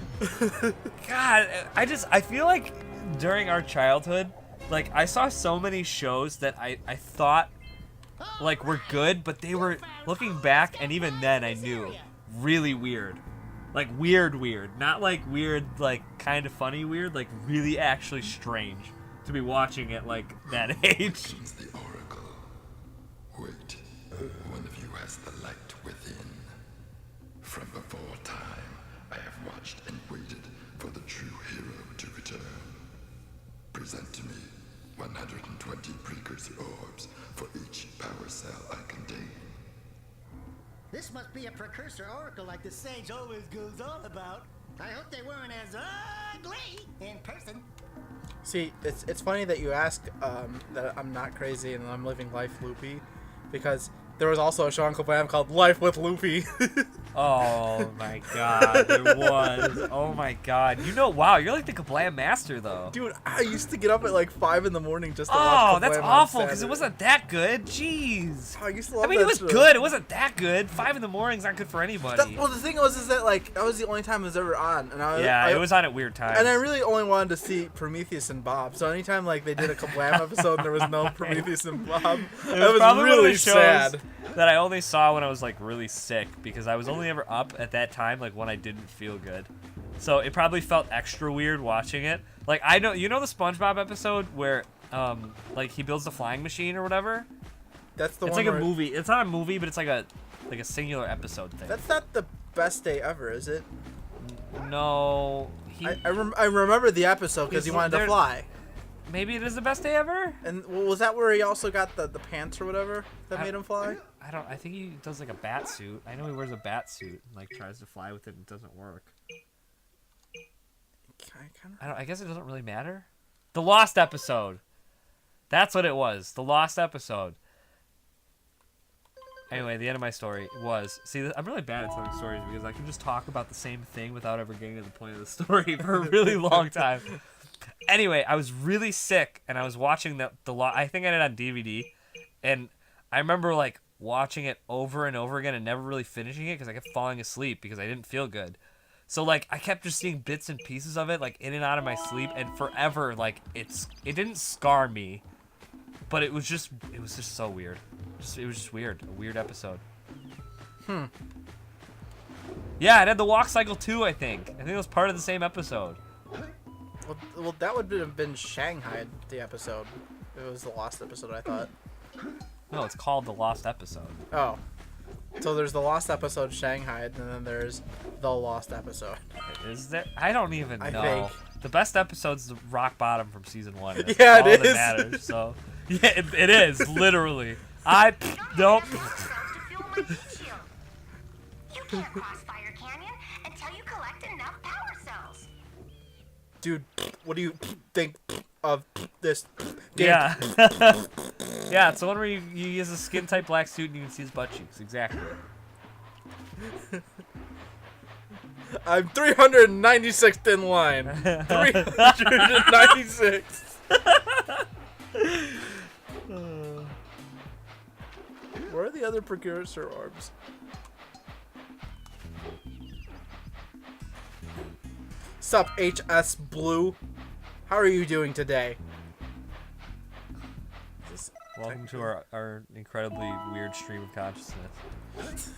Speaker 1: God, I feel like during our childhood, like I saw so many shows that I thought like were good, but they were, looking back, and even then I knew, really weird. Like weird. Not like weird, like kind of funny weird, like really actually strange to be watching at like that age.
Speaker 11: The Oracle. Wait, one of you has the light within. From before time, I have watched and waited for the true hero to return. Present to me 120 precursor orbs for each power cell I contain.
Speaker 4: This must be a precursor oracle like the sage always goes on about. I hope they weren't as ugly in person.
Speaker 2: See, it's funny that you ask that I'm not crazy and I'm living life loopy, because there was also a show on Kablam called Life with Loopy.
Speaker 1: Oh my god, there was. Oh my god. You know, wow, you're like the Kablam master though.
Speaker 2: Dude, I used to get up at like 5 in the morning just to watch
Speaker 1: Oh,
Speaker 2: Kablam
Speaker 1: that's
Speaker 2: on
Speaker 1: awful because it
Speaker 2: Saturday.
Speaker 1: wasn't that good. Jeez.
Speaker 2: I used to love
Speaker 1: I mean,
Speaker 2: that
Speaker 1: it was
Speaker 2: show.
Speaker 1: good. It wasn't that good. 5 in the morning's not good for anybody.
Speaker 2: Well, the thing is that like that was the only time it was ever on, and
Speaker 1: It was on at weird times.
Speaker 2: And I really only wanted to see Prometheus and Bob. So anytime like they did a Kablam episode and there was no Prometheus and Bob, that was
Speaker 1: probably one of
Speaker 2: really
Speaker 1: the shows
Speaker 2: sad.
Speaker 1: that I only saw when I was like really sick, because I was only ever up at that time like when I didn't feel good. So it probably felt extra weird watching it. Like I know, you know the SpongeBob episode where like he builds the flying machine or whatever?
Speaker 2: That's the
Speaker 1: It's
Speaker 2: one
Speaker 1: like a
Speaker 2: where-
Speaker 1: movie. It's not a movie, but it's like a singular episode thing.
Speaker 2: That's not the best day ever, is it?
Speaker 1: No,
Speaker 2: I remember the episode because he wanted to fly.
Speaker 1: Maybe it is the best day ever.
Speaker 2: And was that where he also got the pants or whatever that made him fly?
Speaker 1: I think he does like a bat suit. I know he wears a bat suit and like tries to fly with it and it doesn't work. I guess it doesn't really matter. The Lost episode. That's what it was. The Lost episode. Anyway, the end of my story was... See, I'm really bad at telling stories because I can just talk about the same thing without ever getting to the point of the story for a really long time. Anyway, I was really sick, and I was watching the I think I had it on DVD, and I remember, like, watching it over and over again and never really finishing it because I kept falling asleep because I didn't feel good. So, like, I kept just seeing bits and pieces of it, like, in and out of my sleep, and forever, like, it didn't scar me, but it was just so weird. It was just weird. A weird episode. Yeah, it had the walk cycle too, I think. I think it was part of the same episode.
Speaker 2: Well, that would have been Shanghai, the episode. It was the Lost episode, I thought.
Speaker 1: No, it's called the Lost episode.
Speaker 2: Oh. So there's the Lost episode, Shanghai, and then there's the Lost episode.
Speaker 1: Is there? I don't even
Speaker 2: I
Speaker 1: know.
Speaker 2: think.
Speaker 1: The best episode's the rock bottom from season 1. That's
Speaker 2: Yeah,
Speaker 1: all
Speaker 2: it
Speaker 1: that
Speaker 2: is.
Speaker 1: matters, so yeah, it is literally. I don't.
Speaker 7: You can't cross Fire Canyon until you collect enough power cells.
Speaker 2: Dude, what do you think of this game?
Speaker 1: Yeah. Yeah, it's the one where you use a skin type black suit and you can see his butt cheeks. Exactly.
Speaker 2: I'm 396th in line. 396. Where are the other precursor orbs? Sup, HS Blue? How are you doing today?
Speaker 1: Welcome to our incredibly weird stream of consciousness.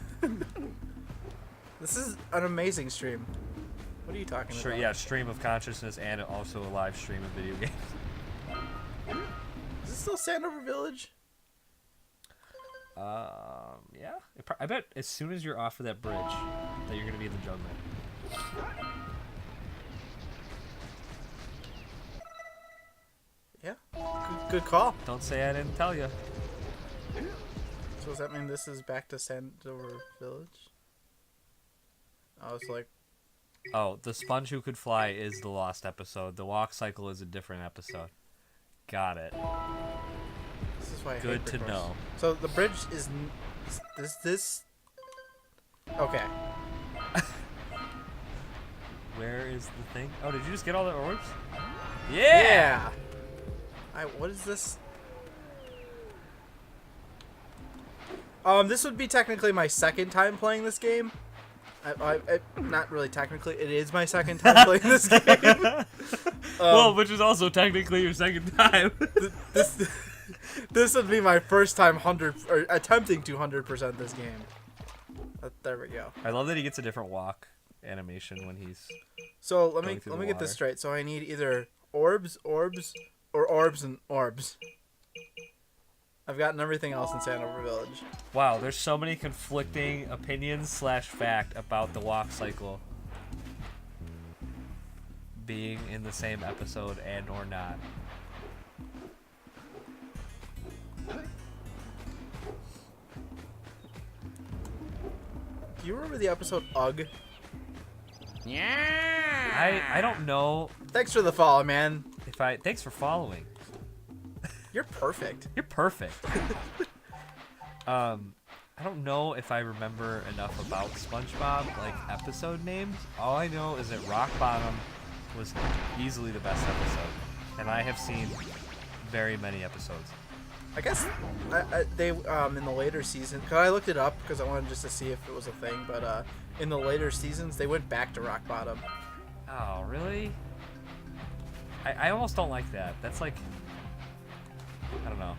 Speaker 2: This is an amazing stream. What are you talking about?
Speaker 1: Yeah, stream of consciousness and also a live stream of video games.
Speaker 2: Is this still Sandover Village?
Speaker 1: Yeah. I bet as soon as you're off of that bridge, that you're gonna be in the jungle.
Speaker 2: Good call.
Speaker 1: Don't say I didn't tell you.
Speaker 2: So does that mean this is back to Sandover Village? I was like,
Speaker 1: Oh, the sponge who could fly is the lost episode. The walk cycle is a different episode. Got it.
Speaker 2: this is why I hate
Speaker 1: Good to
Speaker 2: Precursor.
Speaker 1: know.
Speaker 2: So the bridge is this. Okay.
Speaker 1: Where is the thing? Oh, did you just get all the orbs?
Speaker 2: Yeah. What is this? This would be technically my second time playing this game. Not really technically. It is my second time playing this game.
Speaker 1: Well, which is also technically your second time.
Speaker 2: This would be my first time attempting to 100% this game. There we go.
Speaker 1: I love that he gets a different walk animation when he's.
Speaker 2: So let
Speaker 1: going
Speaker 2: me
Speaker 1: through the
Speaker 2: get this
Speaker 1: water.
Speaker 2: straight. So I need either orbs, or orbs and orbs. I've gotten everything else in Sandover Village.
Speaker 1: Wow, there's so many conflicting opinions / fact about the walk cycle being in the same episode and or not.
Speaker 2: Do you remember the episode Ugh?
Speaker 1: Yeah. I don't know
Speaker 2: Thanks for the follow, man.
Speaker 1: if thanks for following.
Speaker 2: You're perfect.
Speaker 1: You're perfect. I don't know if I remember enough about SpongeBob, like episode names. All I know is that Rock Bottom was easily the best episode, and I have seen very many episodes.
Speaker 2: I guess they in the later season, cause I looked it up because I wanted just to see if it was a thing, but in the later seasons they went back to Rock Bottom.
Speaker 1: Oh, really? I almost don't like that. That's like, I don't know.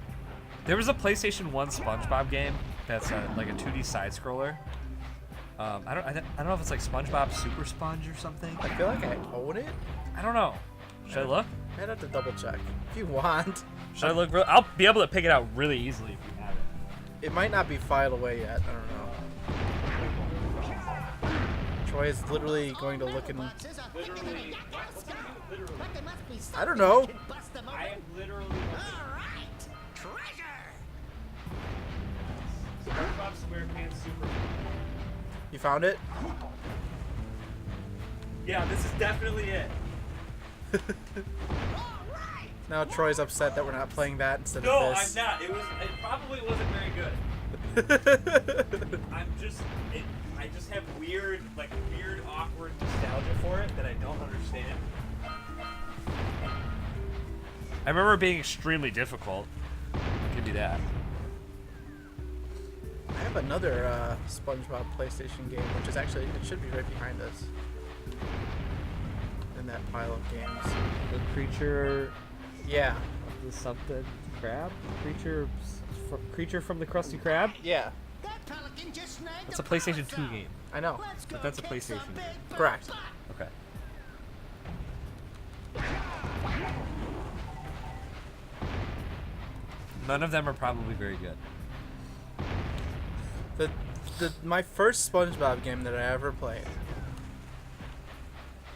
Speaker 1: There was a PlayStation 1 SpongeBob game that's like a 2D side scroller. I don't know if it's like SpongeBob Super Sponge or something.
Speaker 2: I feel like I own it.
Speaker 1: I don't know. Should I look?
Speaker 2: I'd have to double check if you want.
Speaker 1: Should I look? I'll be able to pick it out really easily if you have it.
Speaker 2: It might not be filed away yet. I don't know. Troy is literally going to look in.
Speaker 5: Literally.
Speaker 2: I don't know.
Speaker 5: I am literally. SpongeBob SquarePants Super.
Speaker 2: You found it?
Speaker 5: Yeah, this is definitely it.
Speaker 2: Now Troy's upset that we're not playing that instead
Speaker 5: No,
Speaker 2: of this.
Speaker 5: I'm not. It probably wasn't very good. I just have weird, awkward nostalgia for it that I don't understand.
Speaker 1: I remember it being extremely difficult. Give you that.
Speaker 2: I have another SpongeBob PlayStation game, which is actually, it should be right behind us. In that pile of games.
Speaker 1: The creature.
Speaker 2: Yeah.
Speaker 1: The something crab? Creature from the Krusty Krab?
Speaker 2: Yeah.
Speaker 1: That's a PlayStation 2 game.
Speaker 2: I know.
Speaker 1: But that's a PlayStation game.
Speaker 2: Correct.
Speaker 1: Okay. None of them are probably very good.
Speaker 2: My first SpongeBob game that I ever played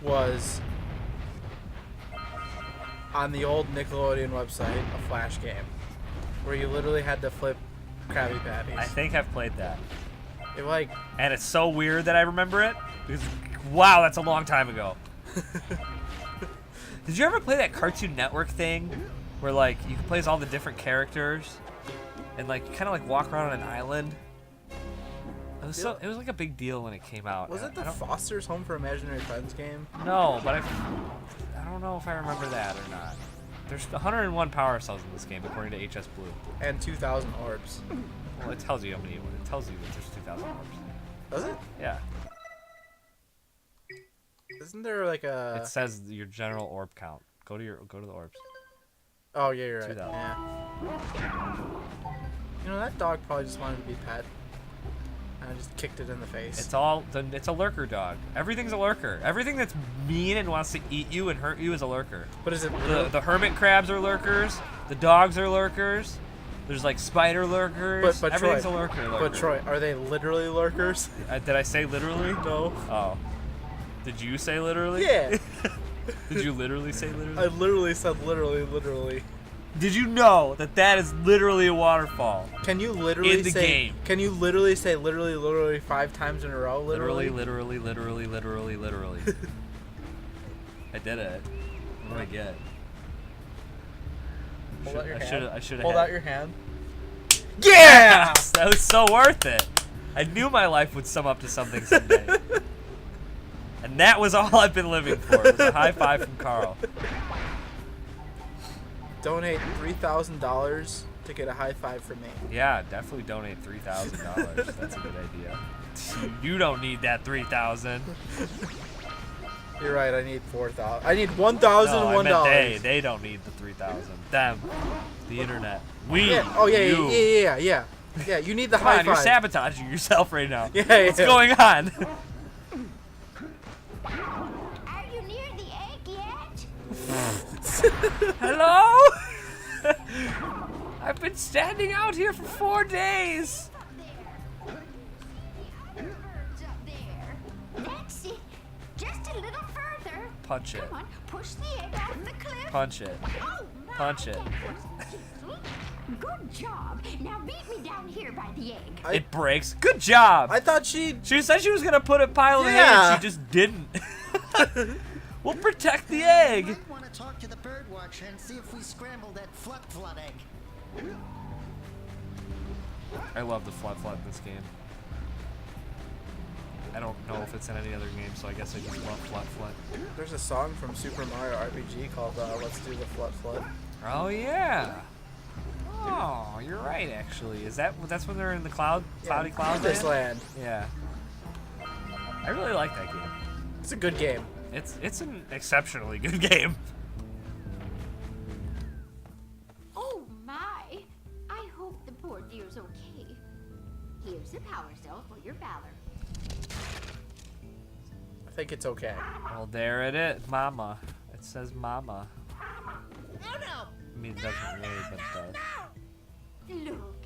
Speaker 2: was on the old Nickelodeon website, a Flash game, where you literally had to flip Krabby Patties.
Speaker 1: I think I've played that.
Speaker 2: It like,
Speaker 1: and it's so weird that I remember it because, wow, that's a long time ago. Did you ever play that Cartoon Network thing where like you could play as all the different characters and like kind of like walk around on an island? It was like a big deal when it came out.
Speaker 2: Was it the Foster's Home for Imaginary Friends game?
Speaker 1: No, but I don't know if I remember that or not. There's 101 power cells in this game according to HS Blue.
Speaker 2: And 2,000 orbs.
Speaker 1: Well, it tells you how many. It tells you that there's 2,000 orbs.
Speaker 2: Does it?
Speaker 1: Yeah.
Speaker 2: Isn't there like a?
Speaker 1: It says your general orb count. Go to the orbs.
Speaker 2: Oh yeah, you're right.
Speaker 1: 2,000.
Speaker 2: Yeah. You know that dog probably just wanted to be pet. And I just kicked it in the face.
Speaker 1: It's a lurker dog. Everything's a lurker. Everything that's mean and wants to eat you and hurt you is a lurker.
Speaker 2: But is it
Speaker 1: the hermit crabs are lurkers? The dogs are lurkers. There's like spider lurkers.
Speaker 2: But
Speaker 1: everything's
Speaker 2: Troy,
Speaker 1: a lurker.
Speaker 2: But Troy, are they literally lurkers?
Speaker 1: Did I say literally?
Speaker 2: No.
Speaker 1: Oh. Did you say literally?
Speaker 2: Yeah.
Speaker 1: Did you literally say literally?
Speaker 2: I literally said literally.
Speaker 1: Did you know that that is literally a waterfall?
Speaker 2: Can you literally
Speaker 1: in the
Speaker 2: say?
Speaker 1: game.
Speaker 2: Can you literally say literally 5 times in a row? Literally.
Speaker 1: Literally. I did it. What do I get?
Speaker 2: Hold out your hand.
Speaker 1: I should have.
Speaker 2: Hold out your hand.
Speaker 1: Yeah! That was so worth it. I knew my life would sum up to something someday. And that was all I've been living for. It was a high five from Carl.
Speaker 2: Donate $3,000 to get a high five from me.
Speaker 1: Yeah, definitely donate $3,000. That's a good idea. You don't need that $3,000.
Speaker 2: You're right. I need 4,000. I need $1,001.
Speaker 1: No, I meant they don't need the 3,000. Them, the internet, we.
Speaker 2: Yeah. Oh yeah,
Speaker 1: you.
Speaker 2: yeah. Yeah, you need the
Speaker 1: Come
Speaker 2: high
Speaker 1: on,
Speaker 2: five.
Speaker 1: you're sabotaging yourself right now.
Speaker 2: Yeah,
Speaker 1: What's going on?
Speaker 9: Are you near the egg yet?
Speaker 1: Hello? I've been standing out here for 4 days.
Speaker 9: The other bird's up there. That's it. Just a little further.
Speaker 1: Punch it.
Speaker 9: Come on, push the egg off the cliff.
Speaker 1: Punch it.
Speaker 9: Oh, my,
Speaker 1: Punch it.
Speaker 9: that wasn't gentle. Good job. Now beat me down here by the egg.
Speaker 1: It breaks. Good job.
Speaker 2: I thought she
Speaker 1: said she was gonna put a pile of hay,
Speaker 2: Yeah.
Speaker 1: and she just didn't. We'll protect the egg.
Speaker 4: I want to talk to the bird watcher and see if we scramble that flut egg.
Speaker 1: I love the flut in this game. I don't know if it's in any other game, so I guess I just love flut.
Speaker 2: There's a song from Super Mario RPG called "Let's Do the Flut."
Speaker 1: Oh yeah. Oh, you're right. Actually, that's when they're in the cloudy cloud
Speaker 2: This land.
Speaker 1: Yeah. I really like that game.
Speaker 2: It's a good game.
Speaker 1: It's an exceptionally good game.
Speaker 9: Oh my! I hope the poor dear's okay. Here's the power cell for your valor.
Speaker 2: I think it's okay.
Speaker 1: Well, there it is, Mama. It says Mama.
Speaker 4: Oh no!
Speaker 1: I mean, it doesn't really, but it does.
Speaker 9: Look,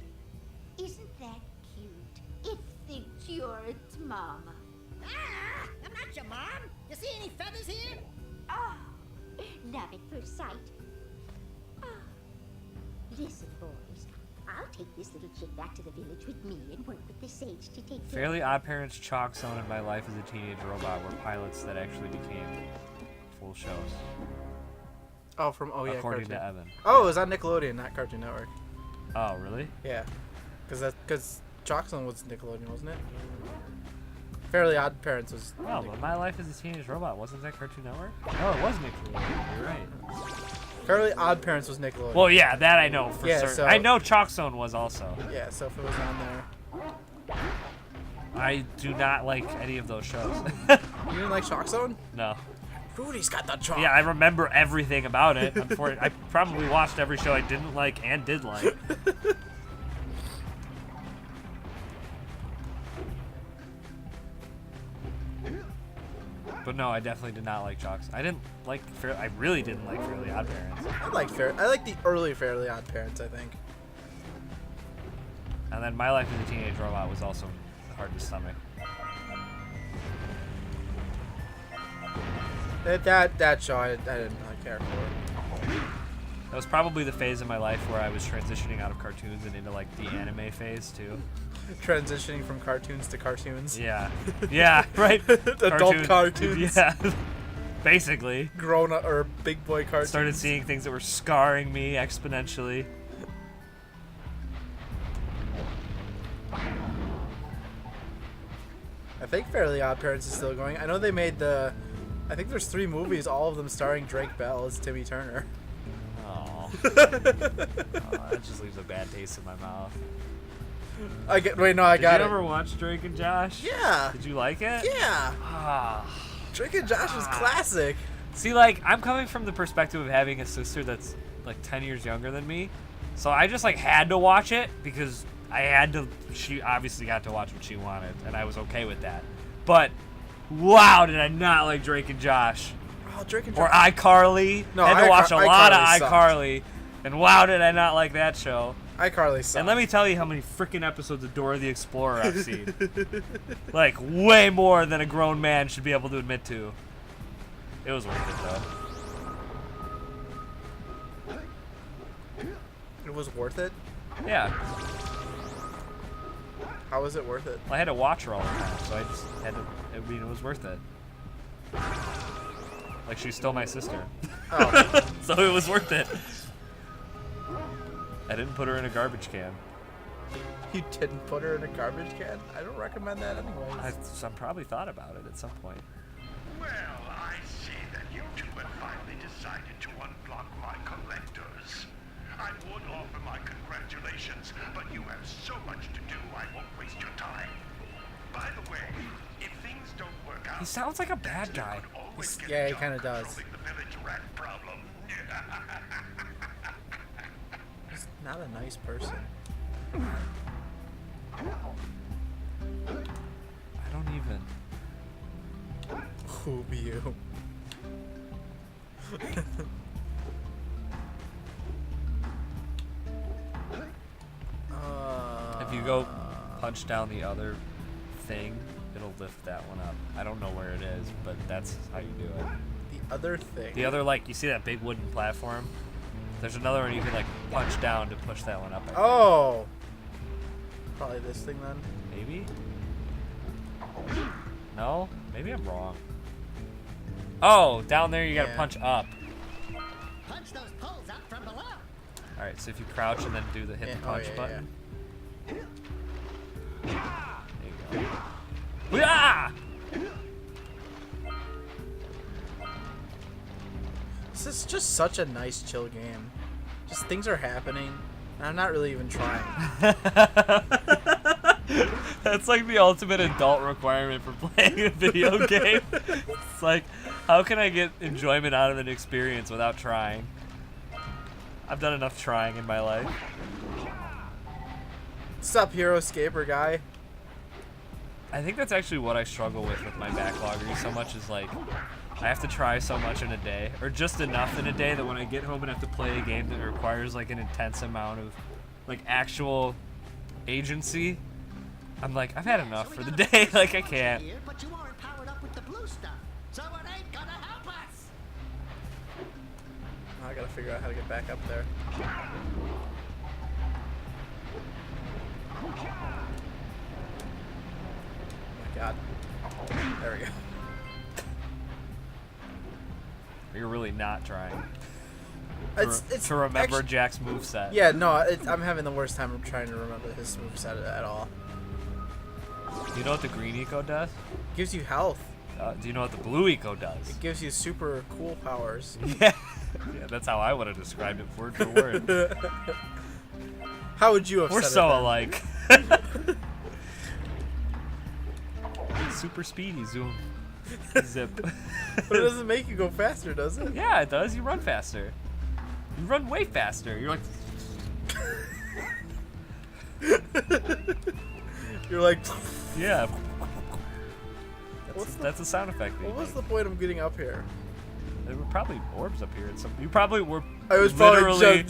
Speaker 9: isn't that cute? It thinks you're its mama.
Speaker 4: Ah, I'm not your mom. You see any feathers here?
Speaker 9: Oh, love at first sight. Oh. Listen, boys. I'll take this little chick back to the village with me and work with the sage to take care of
Speaker 1: Fairly Odd Parents, Chalk Zone, and My Life as a Teenage Robot were pilots that actually became full shows.
Speaker 2: Oh, yeah.
Speaker 1: According
Speaker 2: Cartoon.
Speaker 1: to Evan.
Speaker 2: Oh, it was on Nickelodeon, not Cartoon Network.
Speaker 1: Oh, really?
Speaker 2: Yeah, because Chalk Zone was Nickelodeon, wasn't it? Fairly Odd Parents was.
Speaker 1: Oh, but My Life as a Teenage Robot, wasn't that Cartoon Network? Oh, it was Nickelodeon. You're right.
Speaker 2: Fairly Odd Parents was Nickelodeon.
Speaker 1: Well, yeah, that I know for certain.
Speaker 2: So,
Speaker 1: I know Chalk Zone was also.
Speaker 2: Yeah, so if it was on there.
Speaker 1: I do not like any of those shows.
Speaker 2: You didn't like Chalk Zone?
Speaker 1: No.
Speaker 2: Rudy's got the chalk.
Speaker 1: Yeah, I remember everything about it. I probably watched every show I didn't like and did like. But no, I definitely did not like Chalk Zone. I really didn't like Fairly Odd Parents.
Speaker 2: I like the early Fairly Odd Parents, I think.
Speaker 1: And then My Life as a Teenage Robot was also hard to stomach.
Speaker 2: That show I didn't really care for.
Speaker 1: That was probably the phase in my life where I was transitioning out of cartoons and into like the anime phase too.
Speaker 2: Transitioning from cartoons to cartoons.
Speaker 1: Yeah. Yeah, right.
Speaker 2: Adult cartoons.
Speaker 1: Yeah. Basically.
Speaker 2: Grown up or big boy cartoons.
Speaker 1: Started seeing things that were scarring me exponentially.
Speaker 2: I think Fairly Odd Parents is still going. I know they made I think there's 3 movies, all of them starring Drake Bell as Timmy Turner.
Speaker 1: Oh. That just leaves a bad taste in my mouth.
Speaker 2: I got
Speaker 1: Did
Speaker 2: it.
Speaker 1: you ever watch Drake and Josh?
Speaker 2: Yeah.
Speaker 1: Did you like it?
Speaker 2: Yeah.
Speaker 1: Ah.
Speaker 2: Drake and Josh was classic.
Speaker 1: See, like, I'm coming from the perspective of having a sister that's like 10 years younger than me. So I just like had to watch it because she obviously got to watch what she wanted and I was okay with that. But wow, did I not like Drake and Josh.
Speaker 2: Oh, Drake and Josh.
Speaker 1: Or iCarly.
Speaker 2: No,
Speaker 1: I had to watch a lot of
Speaker 2: sucked.
Speaker 1: iCarly. And wow, did I not like that show.
Speaker 2: iCarly sucked.
Speaker 1: And let me tell you how many freaking episodes of Dora the Explorer I've seen. Like, way more than a grown man should be able to admit to. It was worth it, though.
Speaker 2: It was worth it?
Speaker 1: Yeah.
Speaker 2: How was it worth it?
Speaker 1: I had to watch her all the time, so I just had to. I mean, it was worth it. Like, she's still my sister.
Speaker 2: Oh.
Speaker 1: So it was worth it. I didn't put her in a garbage can.
Speaker 2: You didn't put her in a garbage can? I don't recommend that anyways.
Speaker 1: I probably thought about it at some point.
Speaker 3: Well, I see that you two have finally decided to unblock my collectors. I would offer my congratulations, but you have so much to do, I won't waste your time. By the way, if things don't work out...
Speaker 1: He sounds like a bad guy.
Speaker 2: Yeah, he kind of does.
Speaker 3: The village rat problem.
Speaker 2: He's not a nice person.
Speaker 1: I don't even.
Speaker 2: Who be you?
Speaker 1: If you go punch down the other thing, it'll lift that one up. I don't know where it is, but that's how you do it.
Speaker 2: The other thing.
Speaker 1: The other, like, you see that big wooden platform? There's another one you can, like, punch down to push that one up.
Speaker 2: Oh! Probably this thing then?
Speaker 1: Maybe? No? Maybe I'm wrong. Oh, down there you gotta punch up.
Speaker 4: Punch those poles out from below.
Speaker 1: Alright, so if you crouch and then do the hit the punch button. There you go. Yeah!
Speaker 2: This is just such a nice, chill game. Just things are happening, and I'm not really even trying.
Speaker 1: That's like the ultimate adult requirement for playing a video game. It's like, how can I get enjoyment out of an experience without trying? I've done enough trying in my life.
Speaker 2: What's up, Hero Escaper guy?
Speaker 1: I think that's actually what I struggle with my backloggery so much is like, I have to try so much in a day, or just enough in a day that when I get home and have to play a game that requires like an intense amount of like actual agency, I'm like, I've had enough for the day. Like, I can't.
Speaker 4: But you aren't powered up with the blue stuff, so it ain't gonna help us.
Speaker 2: I gotta figure out how to get back up there. Oh my god. There we go.
Speaker 1: You're really not trying.
Speaker 2: It's
Speaker 1: to remember
Speaker 2: actually,
Speaker 1: Jack's moveset.
Speaker 2: Yeah, no, I'm having the worst time trying to remember his moveset at all.
Speaker 1: You know what the green eco does?
Speaker 2: Gives you health.
Speaker 1: Do you know what the blue eco does?
Speaker 2: It gives you super cool powers.
Speaker 1: Yeah. Yeah, that's how I would have described it word for word.
Speaker 2: How would you have
Speaker 1: We're
Speaker 2: said
Speaker 1: so
Speaker 2: it
Speaker 1: alike. Super speedy zoom. Zip.
Speaker 2: But it doesn't make you go faster, does it?
Speaker 1: Yeah, it does. You run faster. You run way faster. You're like...
Speaker 2: You're like...
Speaker 1: Yeah. That's a sound effect.
Speaker 2: What was the point of getting up here?
Speaker 1: There were probably orbs up here. At some. You probably were.
Speaker 2: I was
Speaker 1: literally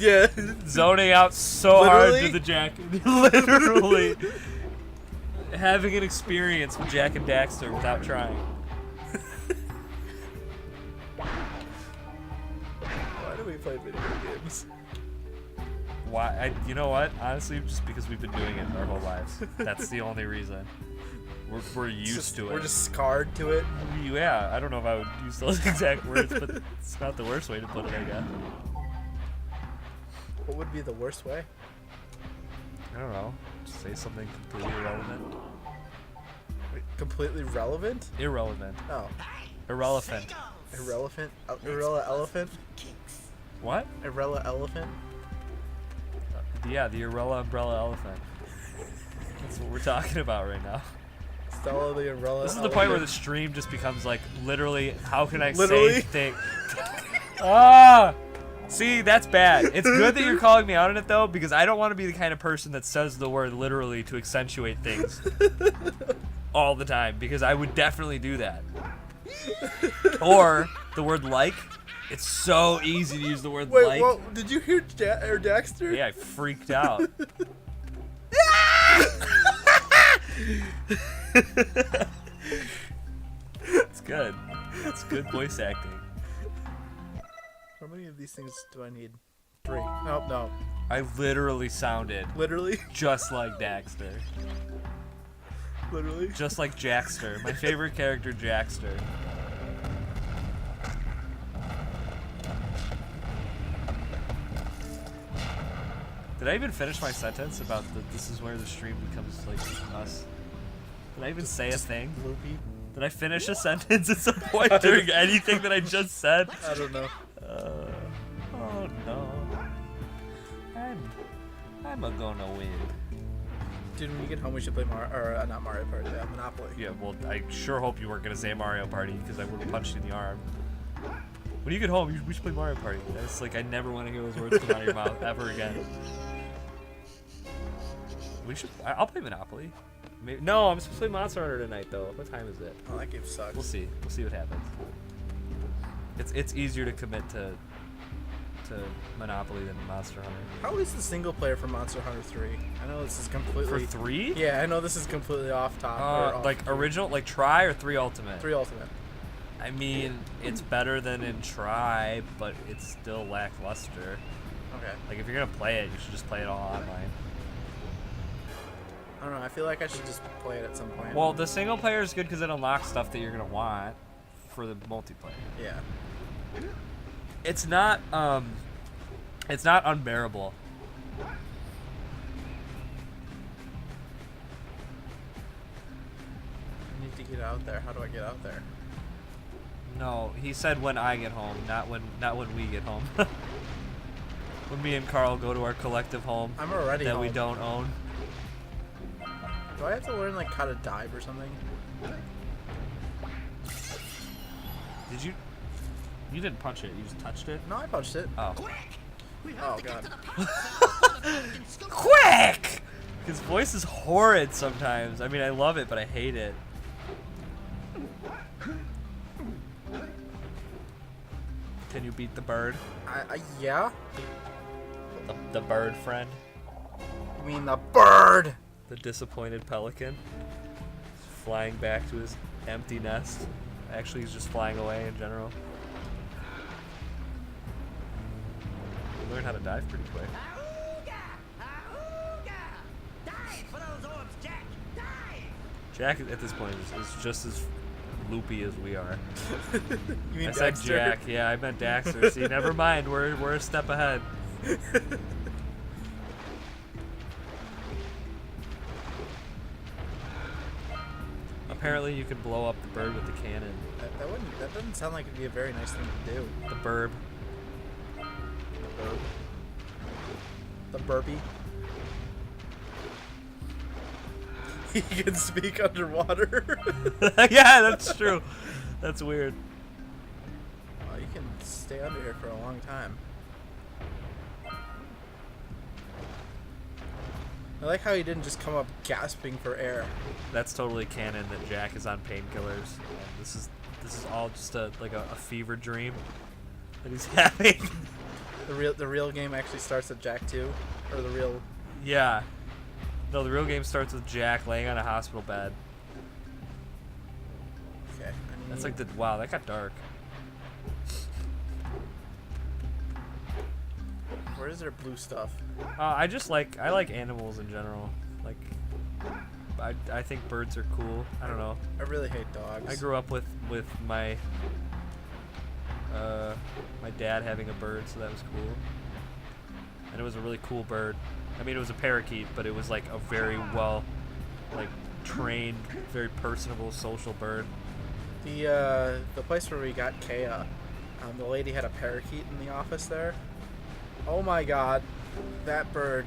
Speaker 1: zoning out so hard to the Jack. Literally having an experience with Jak and Daxter without trying.
Speaker 2: Why do we play video games?
Speaker 1: Why? You know what? Honestly, just because we've been doing it our whole lives. That's the only reason. We're used to it.
Speaker 2: We're just scarred to it.
Speaker 1: Yeah, I don't know if I would use those exact words, but it's not the worst way to put it, I guess.
Speaker 2: What would be the worst way?
Speaker 1: I don't know. Just say something completely irrelevant.
Speaker 2: Wait, completely relevant?
Speaker 1: Irrelevant.
Speaker 2: Oh.
Speaker 1: Irrelevant.
Speaker 2: Irrelevant? Irrelevant elephant?
Speaker 1: What?
Speaker 2: Irrelevant elephant?
Speaker 1: Yeah, the Irrella umbrella elephant. That's what we're talking about right now.
Speaker 2: Stella the umbrella.
Speaker 1: This is the point where the stream just becomes like, literally, how can I
Speaker 2: Literally?
Speaker 1: say things? Ah! See, that's bad. It's good that you're calling me out on it, though, because I don't want to be the kind of person that says the word literally to accentuate things all the time, because I would definitely do that. Or the word like. It's so easy to use the word
Speaker 2: Wait,
Speaker 1: like.
Speaker 2: what? Did you hear Daxter?
Speaker 1: Yeah, I freaked out. It's good. It's good voice acting.
Speaker 2: How many of these things do I need? 3. Nope, no.
Speaker 1: I literally sounded
Speaker 2: Literally?
Speaker 1: just like Daxter.
Speaker 2: Literally?
Speaker 1: Just like Jackster. My favorite character, Jackster. Did I even finish my sentence about this is where the stream becomes like us? Did I even say a thing?
Speaker 2: Loopy?
Speaker 1: Did I finish a sentence at some point during anything that I just said?
Speaker 2: I don't know.
Speaker 1: Oh no. I'm a gonna win.
Speaker 2: Dude, when you get home, we should play not Mario Party, Monopoly.
Speaker 1: Yeah, well, I sure hope you weren't gonna say Mario Party because I would have punched you in the arm. When you get home, we should play Mario Party. That's like I never want to hear those words come out of your mouth ever again. We should. I'll play Monopoly. Maybe, no, I'm supposed to play Monster Hunter tonight though. What time is it?
Speaker 2: Oh, that game sucks.
Speaker 1: We'll see. We'll see what happens. It's easier to commit to Monopoly than Monster Hunter.
Speaker 2: How is the single player for Monster Hunter 3? I know this is completely...
Speaker 1: For 3?
Speaker 2: Yeah, I know this is completely off top.
Speaker 1: Like original, like Try or 3 Ultimate?
Speaker 2: 3 Ultimate.
Speaker 1: I mean, it's better than in Try, but it's still lackluster.
Speaker 2: Okay.
Speaker 1: Like if you're gonna play it, you should just play it all online.
Speaker 2: I don't know, I feel like I should just play it at some point.
Speaker 1: Well, the single player is good because it unlocks stuff that you're gonna want for the multiplayer.
Speaker 2: Yeah.
Speaker 1: It's not unbearable.
Speaker 2: I need to get out there. How do I get out there?
Speaker 1: No, he said when I get home, not when we get home. When me and Carl go to our collective home.
Speaker 2: I'm already
Speaker 1: that
Speaker 2: home.
Speaker 1: we don't own.
Speaker 2: Do I have to learn like how to dive or something?
Speaker 1: Did you? You didn't punch it. You just touched it.
Speaker 2: No, I punched it.
Speaker 1: Oh.
Speaker 2: Oh god.
Speaker 1: Quick! His voice is horrid sometimes. I mean, I love it, but I hate it. Can you beat the bird?
Speaker 2: Yeah.
Speaker 1: The bird friend.
Speaker 2: You mean the bird?
Speaker 1: The disappointed pelican. Flying back to his empty nest. Actually, he's just flying away in general. You learn how to dive pretty quick. Jack at this point is just as loopy as we are.
Speaker 2: You mean
Speaker 1: I said
Speaker 2: Daxter?
Speaker 1: Jack, yeah, I meant Daxter. See, never mind, we're a step ahead. Apparently, you can blow up the bird with the cannon.
Speaker 2: That doesn't sound like it'd be a very nice thing to do.
Speaker 1: The burb.
Speaker 2: The burpee. He can speak underwater.
Speaker 1: Yeah, that's true. That's weird.
Speaker 2: Oh, you can stay under here for a long time. I like how he didn't just come up gasping for air.
Speaker 1: That's totally canon that Jack is on painkillers. This is all just a fever dream that he's having.
Speaker 2: The real game actually starts at Jack 2, or the real.
Speaker 1: Yeah. No, the real game starts with Jack laying on a hospital bed.
Speaker 2: Okay.
Speaker 1: That's like wow, that got dark.
Speaker 2: Where is there blue stuff?
Speaker 1: I like animals in general. Like, I think birds are cool. I don't know.
Speaker 2: I really hate dogs.
Speaker 1: I grew up with my my dad having a bird, so that was cool. And it was a really cool bird. I mean, it was a parakeet, but it was like a very well, like, trained, very personable, social bird.
Speaker 2: The place where we got Kea, the lady had a parakeet in the office there. Oh my god, that bird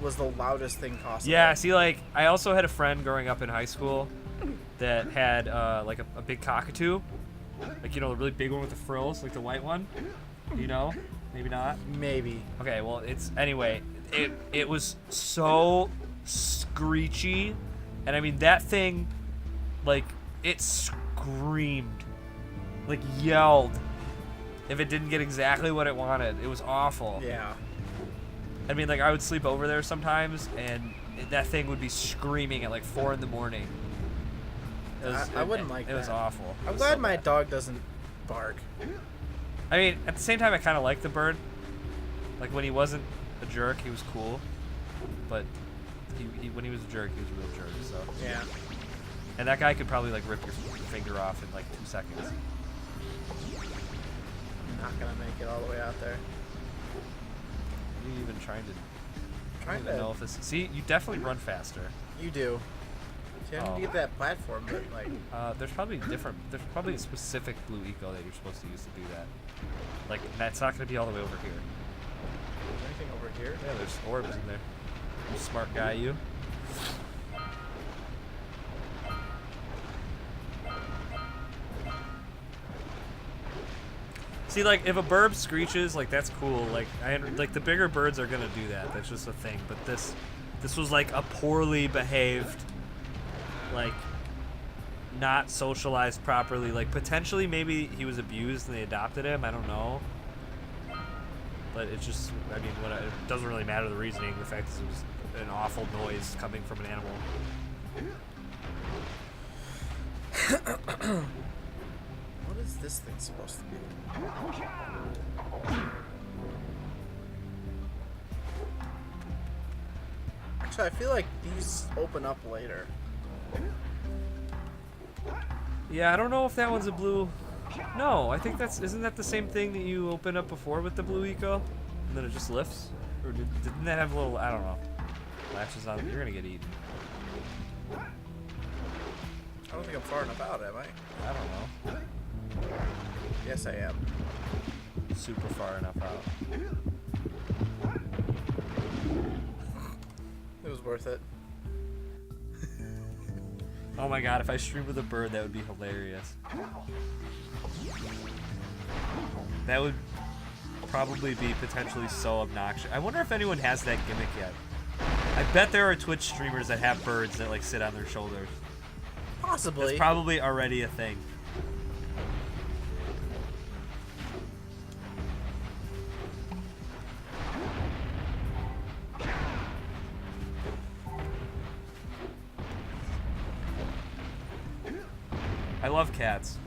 Speaker 2: was the loudest thing possible.
Speaker 1: Yeah, see, like, I also had a friend growing up in high school that had, like, a big cockatoo. Like, you know, the really big one with the frills, like the white one. You know? Maybe not?
Speaker 2: Maybe.
Speaker 1: Okay, well, anyway, it was so screechy. And, I mean, that thing, like, it screamed. Like, yelled. If it didn't get exactly what it wanted. It was awful.
Speaker 2: Yeah.
Speaker 1: I mean, like, I would sleep over there sometimes, and that thing would be screaming at, like, 4 in the morning.
Speaker 2: I wouldn't like that.
Speaker 1: It was awful.
Speaker 2: I'm glad my dog doesn't bark.
Speaker 1: I mean, at the same time, I kind of like the bird. Like when he wasn't a jerk, he was cool. But when he was a jerk, he was a real jerk. So
Speaker 2: Yeah.
Speaker 1: And that guy could probably like rip your finger off in like 2 seconds.
Speaker 2: Not gonna make it all the way out there.
Speaker 1: Are you even trying to? I
Speaker 2: Trying
Speaker 1: don't even
Speaker 2: to.
Speaker 1: know if this. See, you definitely run faster.
Speaker 2: You do. You have to get that platform, but like.
Speaker 1: There's probably different. There's probably a specific blue eco that you're supposed to use to do that. Like that's not gonna be all the way over here.
Speaker 2: Anything over here?
Speaker 1: Yeah, there's orbs in there. You smart guy, you. See, like, if a bird screeches, like, that's cool. Like, like the bigger birds are gonna do that. That's just a thing. But this was like a poorly behaved, like, not socialized properly. Like, potentially, maybe he was abused and they adopted him. I don't know. But it's just, I mean, it doesn't really matter the reasoning. The fact is, it was an awful noise coming from an animal.
Speaker 2: What is this thing supposed to be? Actually, I feel like these open up later.
Speaker 1: Yeah, I don't know if that one's a blue. No, I think isn't that the same thing that you opened up before with the blue eco? And then it just lifts? Or didn't that have a little, I don't know, latches on? You're gonna get eaten.
Speaker 2: I don't think I'm far enough out, am I?
Speaker 1: I don't know.
Speaker 2: Yes, I am.
Speaker 1: Super far enough out.
Speaker 2: It was worth it.
Speaker 1: Oh my god, if I streamed with a bird, that would be hilarious. That would probably be potentially so obnoxious. I wonder if anyone has that gimmick yet. I bet there are Twitch streamers that have birds that like sit on their shoulders.
Speaker 2: Possibly.
Speaker 1: It's probably already a thing. I love cats.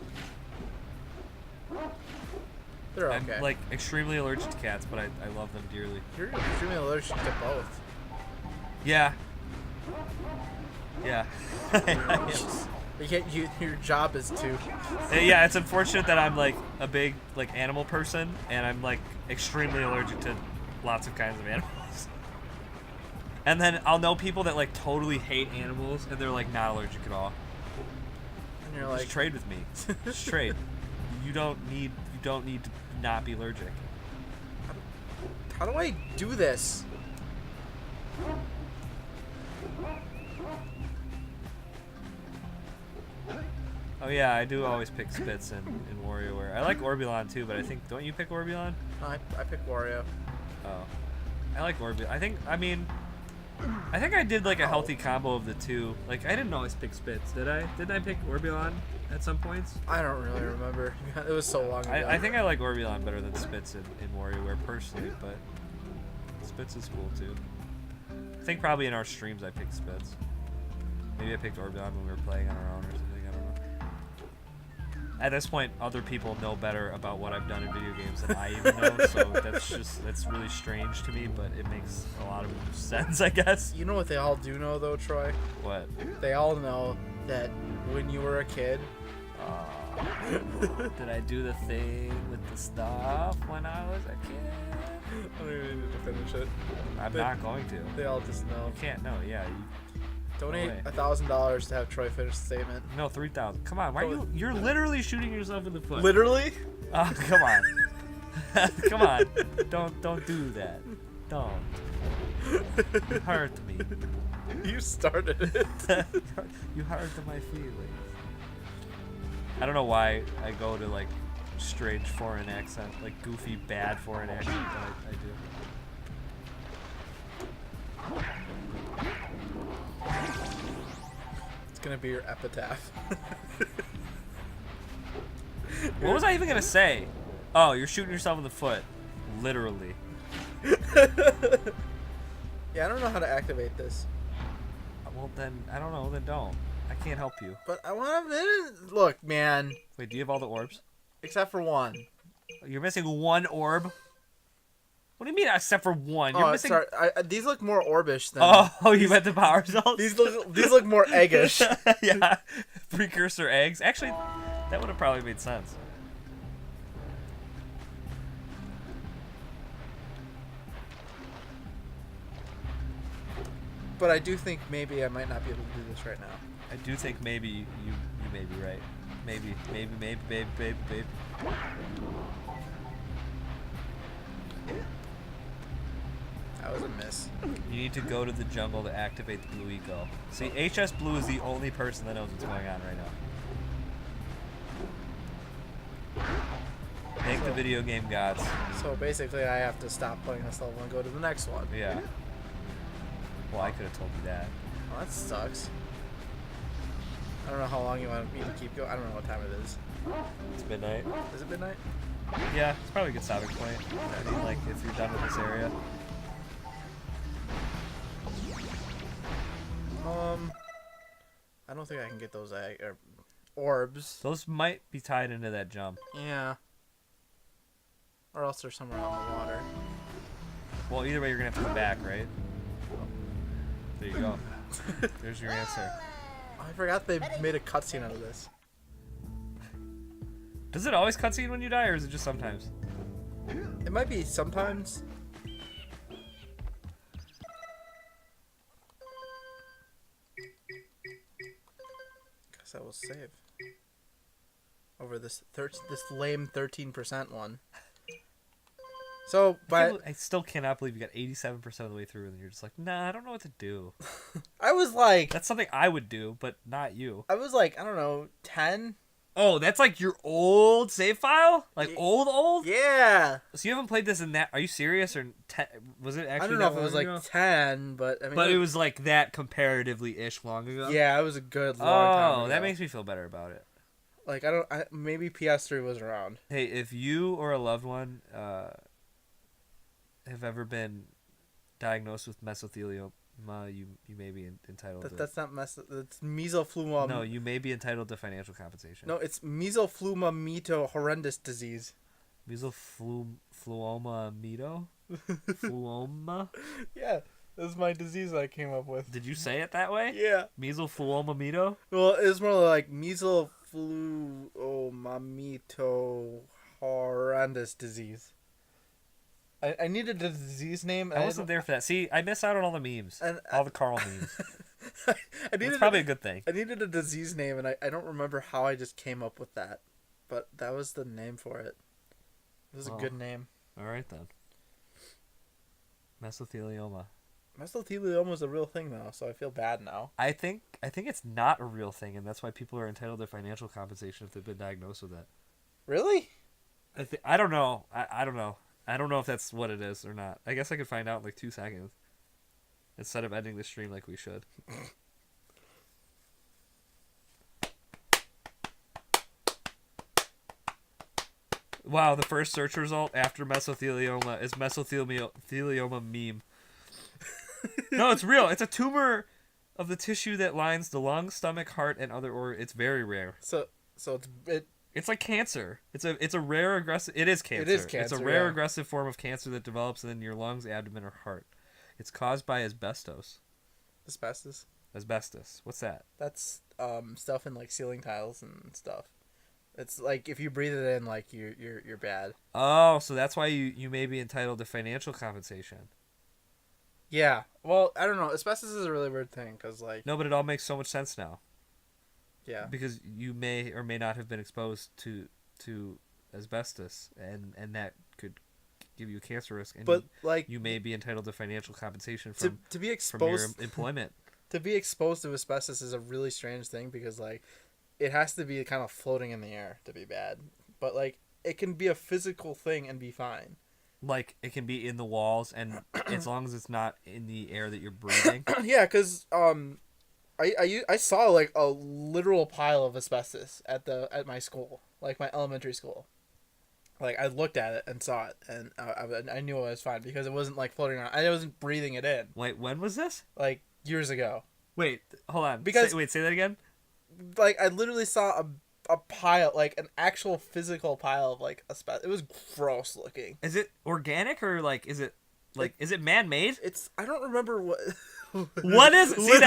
Speaker 2: They're okay.
Speaker 1: I'm like extremely allergic to cats, but I love them dearly.
Speaker 2: You're extremely allergic to both.
Speaker 1: Yeah. Yeah.
Speaker 2: Your job is to.
Speaker 1: Yeah, it's unfortunate that I'm like a big like animal person, and I'm like extremely allergic to lots of kinds of animals. And then I'll know people that like totally hate animals, and they're like not allergic at all.
Speaker 2: And you're like,
Speaker 1: just trade with me. Just trade. You don't need to not be allergic.
Speaker 2: How do I do this?
Speaker 1: Oh yeah, I do always pick Spitz in WarioWare. I like Orbulon too, but I think, don't you pick Orbulon?
Speaker 2: No, I pick Wario.
Speaker 1: Oh. I like Orbulon. I think I did like a healthy combo of the two. Like, I didn't always pick Spitz, did I? Didn't I pick Orbulon at some points?
Speaker 2: I don't really remember. It was so long ago.
Speaker 1: I think I like Orbulon better than Spitz in WarioWare personally, but Spitz is cool too. I think probably in our streams I picked Spitz. Maybe I picked Orbulon when we were playing on our own or something. I don't know. At this point, other people know better about what I've done in video games than I even know, so that's really strange to me, but it makes a lot of sense, I guess.
Speaker 2: You know what they all do know, though, Troy?
Speaker 1: What?
Speaker 2: They all know that when you were a kid...
Speaker 1: Did I do the thing with the stuff when I was a kid?
Speaker 2: I don't even need to finish it.
Speaker 1: I'm not going to.
Speaker 2: They all just know.
Speaker 1: You can't know, yeah.
Speaker 2: Donate $1,000 to have Troy finish the statement.
Speaker 1: No, 3,000. Come on, why are you're literally shooting yourself in the foot.
Speaker 2: Literally?
Speaker 1: Oh, come on. Come on. Don't do that. Don't. You hurt me.
Speaker 2: You started it.
Speaker 1: You hurt my feelings. I don't know why I go to like strange foreign accent, like goofy bad foreign accent, but I do.
Speaker 2: It's gonna be your epitaph.
Speaker 1: What was I even gonna say? Oh, you're shooting yourself in the foot. Literally.
Speaker 2: Yeah, I don't know how to activate this.
Speaker 1: Well then, I don't know, then don't. I can't help you.
Speaker 2: But I want to... Look, man.
Speaker 1: Wait, do you have all the orbs?
Speaker 2: Except for one.
Speaker 1: You're missing one orb? What do you mean, except for one? You're missing.
Speaker 2: Sorry. These look more orbish than.
Speaker 1: Oh, you meant the power cells?
Speaker 2: These look more eggish.
Speaker 1: Yeah, precursor eggs. Actually, that would have probably made sense.
Speaker 2: But I do think maybe I might not be able to do this right now.
Speaker 1: I do think maybe you may be right. Maybe.
Speaker 2: That was a miss.
Speaker 1: You need to go to the jungle to activate the blue eco. See, HS Blue is the only person that knows what's going on right now. Thank the video game gods.
Speaker 2: So basically, I have to stop playing this level and go to the next one.
Speaker 1: Yeah. Well, I could have told you that.
Speaker 2: Well, that sucks. I don't know how long you want me to keep going. I don't know what time it is.
Speaker 1: It's midnight.
Speaker 2: Is it midnight?
Speaker 1: Yeah, it's probably a good stopping point. I mean, like, if you're done with this area.
Speaker 2: I don't think I can get those orbs.
Speaker 1: Those might be tied into that jump.
Speaker 2: Yeah. Or else they're somewhere out in the water.
Speaker 1: Well, either way, you're gonna have to come back, right? There you go. There's your answer.
Speaker 2: Oh, I forgot they made a cutscene out of this.
Speaker 1: Does it always cutscene when you die, or is it just sometimes?
Speaker 2: It might be sometimes. Guess I will save over this lame 13% one. So, but
Speaker 1: I still cannot believe you got 87% of the way through, and you're just like, nah, I don't know what to do.
Speaker 2: I was like,
Speaker 1: that's something I would do, but not you.
Speaker 2: I was like, I don't know, 10.
Speaker 1: Oh, that's like your old save file? Like old?
Speaker 2: Yeah.
Speaker 1: So you haven't played this in that? Are you serious, or 10? Was it actually?
Speaker 2: I don't know if it was like 10, but I mean.
Speaker 1: But it was like that comparatively-ish long ago.
Speaker 2: Yeah, it was a good long time ago.
Speaker 1: That makes me feel better about it.
Speaker 2: Like maybe PS3 was around.
Speaker 1: Hey, if you or a loved one have ever been diagnosed with mesothelioma, you may be entitled to...
Speaker 2: That's not it's mesothelioma.
Speaker 1: No, you may be entitled to financial compensation.
Speaker 2: No, it's mesothelioma meto horrendous disease.
Speaker 1: Mesothelioma meto? Fluoma?
Speaker 2: Yeah, that's my disease I came up with.
Speaker 1: Did you say it that way?
Speaker 2: Yeah.
Speaker 1: Mesothelioma meto?
Speaker 2: Well, it's more like mesothelioma meto horrendous disease. I needed a disease name.
Speaker 1: I wasn't there for that. See, I miss out on all the memes. All the Carl memes. It's probably a good thing.
Speaker 2: I needed a disease name, and I don't remember how I just came up with that. But that was the name for it. It was a good name.
Speaker 1: All right, then. Mesothelioma.
Speaker 2: Mesothelioma is a real thing, though, so I feel bad now.
Speaker 1: I think it's not a real thing, and that's why people are entitled to financial compensation if they've been diagnosed with it.
Speaker 2: Really?
Speaker 1: I don't know. I don't know. I don't know if that's what it is or not. I guess I could find out in like 2 seconds. Instead of ending the stream like we should. Wow, the first search result after mesothelioma is mesothelioma meme. No, it's real. It's a tumor of the tissue that lines the lung, stomach, heart, and other organs. It's very rare.
Speaker 2: So
Speaker 1: it's like cancer. It's a rare aggressive. It is cancer.
Speaker 2: It is cancer.
Speaker 1: It's a rare aggressive form of cancer that develops in your lungs, abdomen, or heart. It's caused by asbestos. Asbestos. What's that?
Speaker 2: That's stuff in like ceiling tiles and stuff. It's like if you breathe it in, like you're bad.
Speaker 1: Oh, so that's why you may be entitled to financial compensation.
Speaker 2: Yeah. Well, I don't know. Asbestos is a really weird thing because like.
Speaker 1: No, but it all makes so much sense now.
Speaker 2: Yeah.
Speaker 1: Because you may or may not have been exposed to asbestos, and that could give you a cancer risk. And
Speaker 2: but like
Speaker 1: you may be entitled to financial compensation from
Speaker 2: to be exposed
Speaker 1: from your employment.
Speaker 2: To be exposed to asbestos is a really strange thing because like it has to be kind of floating in the air to be bad, but like it can be a physical thing and be fine.
Speaker 1: Like it can be in the walls, and as long as it's not in the air that you're breathing.
Speaker 2: Yeah, because I saw like a literal pile of asbestos at my school, like my elementary school. Like I looked at it and saw it, and I knew it was fine because it wasn't like floating around. I wasn't breathing it in.
Speaker 1: Wait, when was this?
Speaker 2: Like years ago.
Speaker 1: Wait, hold on.
Speaker 2: Because
Speaker 1: say that again.
Speaker 2: Like I literally saw a pile, like an actual physical pile of like asbestos. It was gross looking.
Speaker 1: Is it organic or like is it man-made?
Speaker 2: It's I don't remember what.
Speaker 1: What is it? See,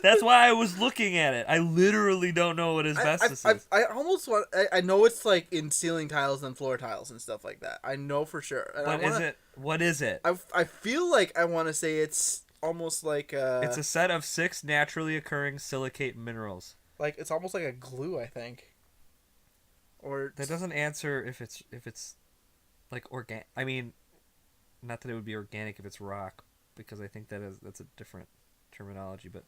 Speaker 1: that's why I was looking at it. I literally don't know what asbestos is.
Speaker 2: I almost want. I know it's like in ceiling tiles and floor tiles and stuff like that. I know for sure. And
Speaker 1: What is it?
Speaker 2: I feel like I want to say it's almost like
Speaker 1: it's a set of 6 naturally occurring silicate minerals.
Speaker 2: Like it's almost like a glue, I think. Or
Speaker 1: that doesn't answer if it's like organic. I mean, not that it would be organic if it's rock, because I think that's a different terminology, but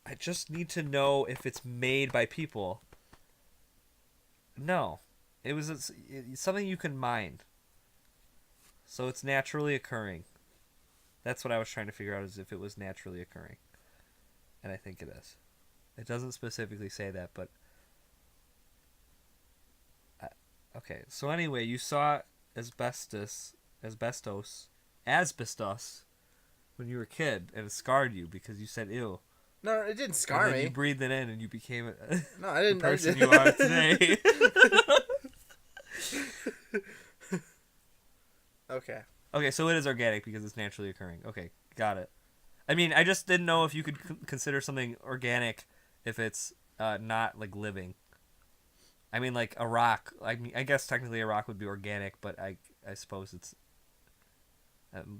Speaker 1: I just need to know if it's made by people. No. It's something you can mine. So it's naturally occurring. That's what I was trying to figure out, is if it was naturally occurring. And I think it is. It doesn't specifically say that, but okay. So anyway, you saw asbestos when you were a kid, and it scarred you because you said ew.
Speaker 2: No, it didn't scar
Speaker 1: and then
Speaker 2: me.
Speaker 1: You breathed it in, and you became
Speaker 2: no, I didn't.
Speaker 1: the person you are today.
Speaker 2: Okay.
Speaker 1: Okay, so it is organic because it's naturally occurring. Okay, got it. I mean, I just didn't know if you could consider something organic if it's not like living. I mean, like a rock. I mean, I guess technically a rock would be organic, but I suppose it's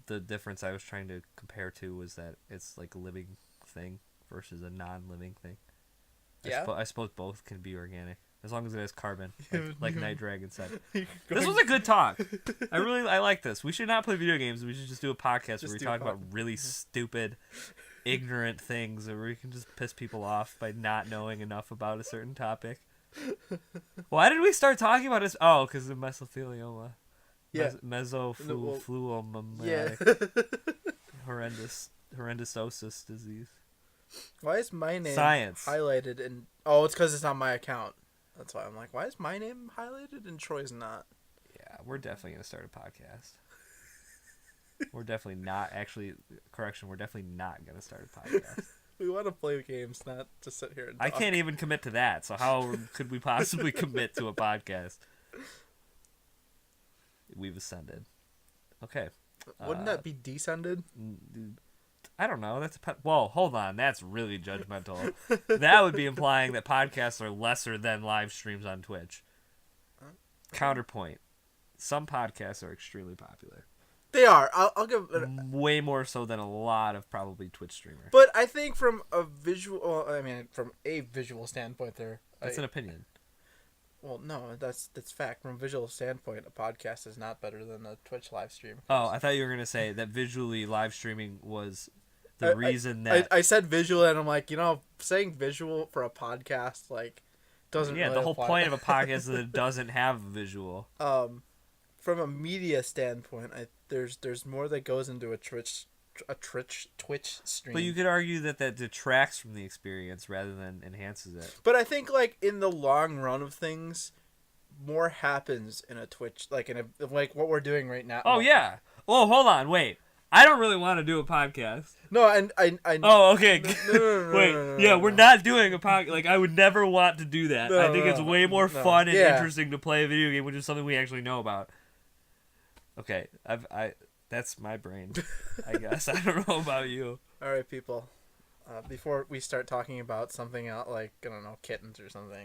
Speaker 1: the difference I was trying to compare to was that it's like a living thing versus a non-living thing.
Speaker 2: Yeah.
Speaker 1: I suppose both can be organic as long as it has carbon, like Night Dragon said. This was a good talk. I like this. We should not play video games. We should just do a podcast where we talk about really stupid, ignorant things, or we can just piss people off by not knowing enough about a certain topic. Why did we start talking about this? Oh, because of mesothelioma.
Speaker 2: Yeah.
Speaker 1: Mesofluomomatic. Horrendososis disease.
Speaker 2: Why is my name
Speaker 1: Science
Speaker 2: highlighted in... Oh, it's because it's on my account. That's why I'm like, why is my name highlighted and Troy's not?
Speaker 1: Yeah, we're definitely going to start a podcast. We're definitely not... Actually, correction, we're definitely not going to start a podcast.
Speaker 2: We want to play games, not just sit here and talk.
Speaker 1: I can't even commit to that, so how could we possibly commit to a podcast? We've ascended. Okay.
Speaker 2: Wouldn't that be descended?
Speaker 1: I don't know. Whoa, hold on. That's really judgmental. That would be implying that podcasts are lesser than live streams on Twitch. Counterpoint. Some podcasts are extremely popular.
Speaker 2: They are. I'll give it
Speaker 1: way more so than a lot of probably Twitch streamers.
Speaker 2: But I think from a visual standpoint,
Speaker 1: that's an opinion.
Speaker 2: Well, no, that's fact. From a visual standpoint, a podcast is not better than a Twitch live stream.
Speaker 1: Oh, I thought you were gonna say that visually live streaming was the reason that
Speaker 2: I said visual, and I'm like, saying visual for a podcast doesn't.
Speaker 1: Yeah,
Speaker 2: really
Speaker 1: the whole
Speaker 2: apply.
Speaker 1: point of a podcast is that it doesn't have a visual.
Speaker 2: From a media standpoint, there's more that goes into a Twitch stream.
Speaker 1: But you could argue that detracts from the experience rather than enhances it.
Speaker 2: But I think in the long run of things, more happens in a Twitch, like what we're doing right now.
Speaker 1: Oh yeah. Oh, hold on, wait. I don't really want to do a podcast.
Speaker 2: No, and I.
Speaker 1: Oh, okay.
Speaker 2: No,
Speaker 1: wait, yeah, we're not doing a podcast. Like, I would never want to do that. I think it's way more fun and interesting to play a video game, which is something we actually know about. Okay, that's my brain, I guess. I don't know about you.
Speaker 2: All right, people. Before we start talking about something else, like, I don't know, kittens or something.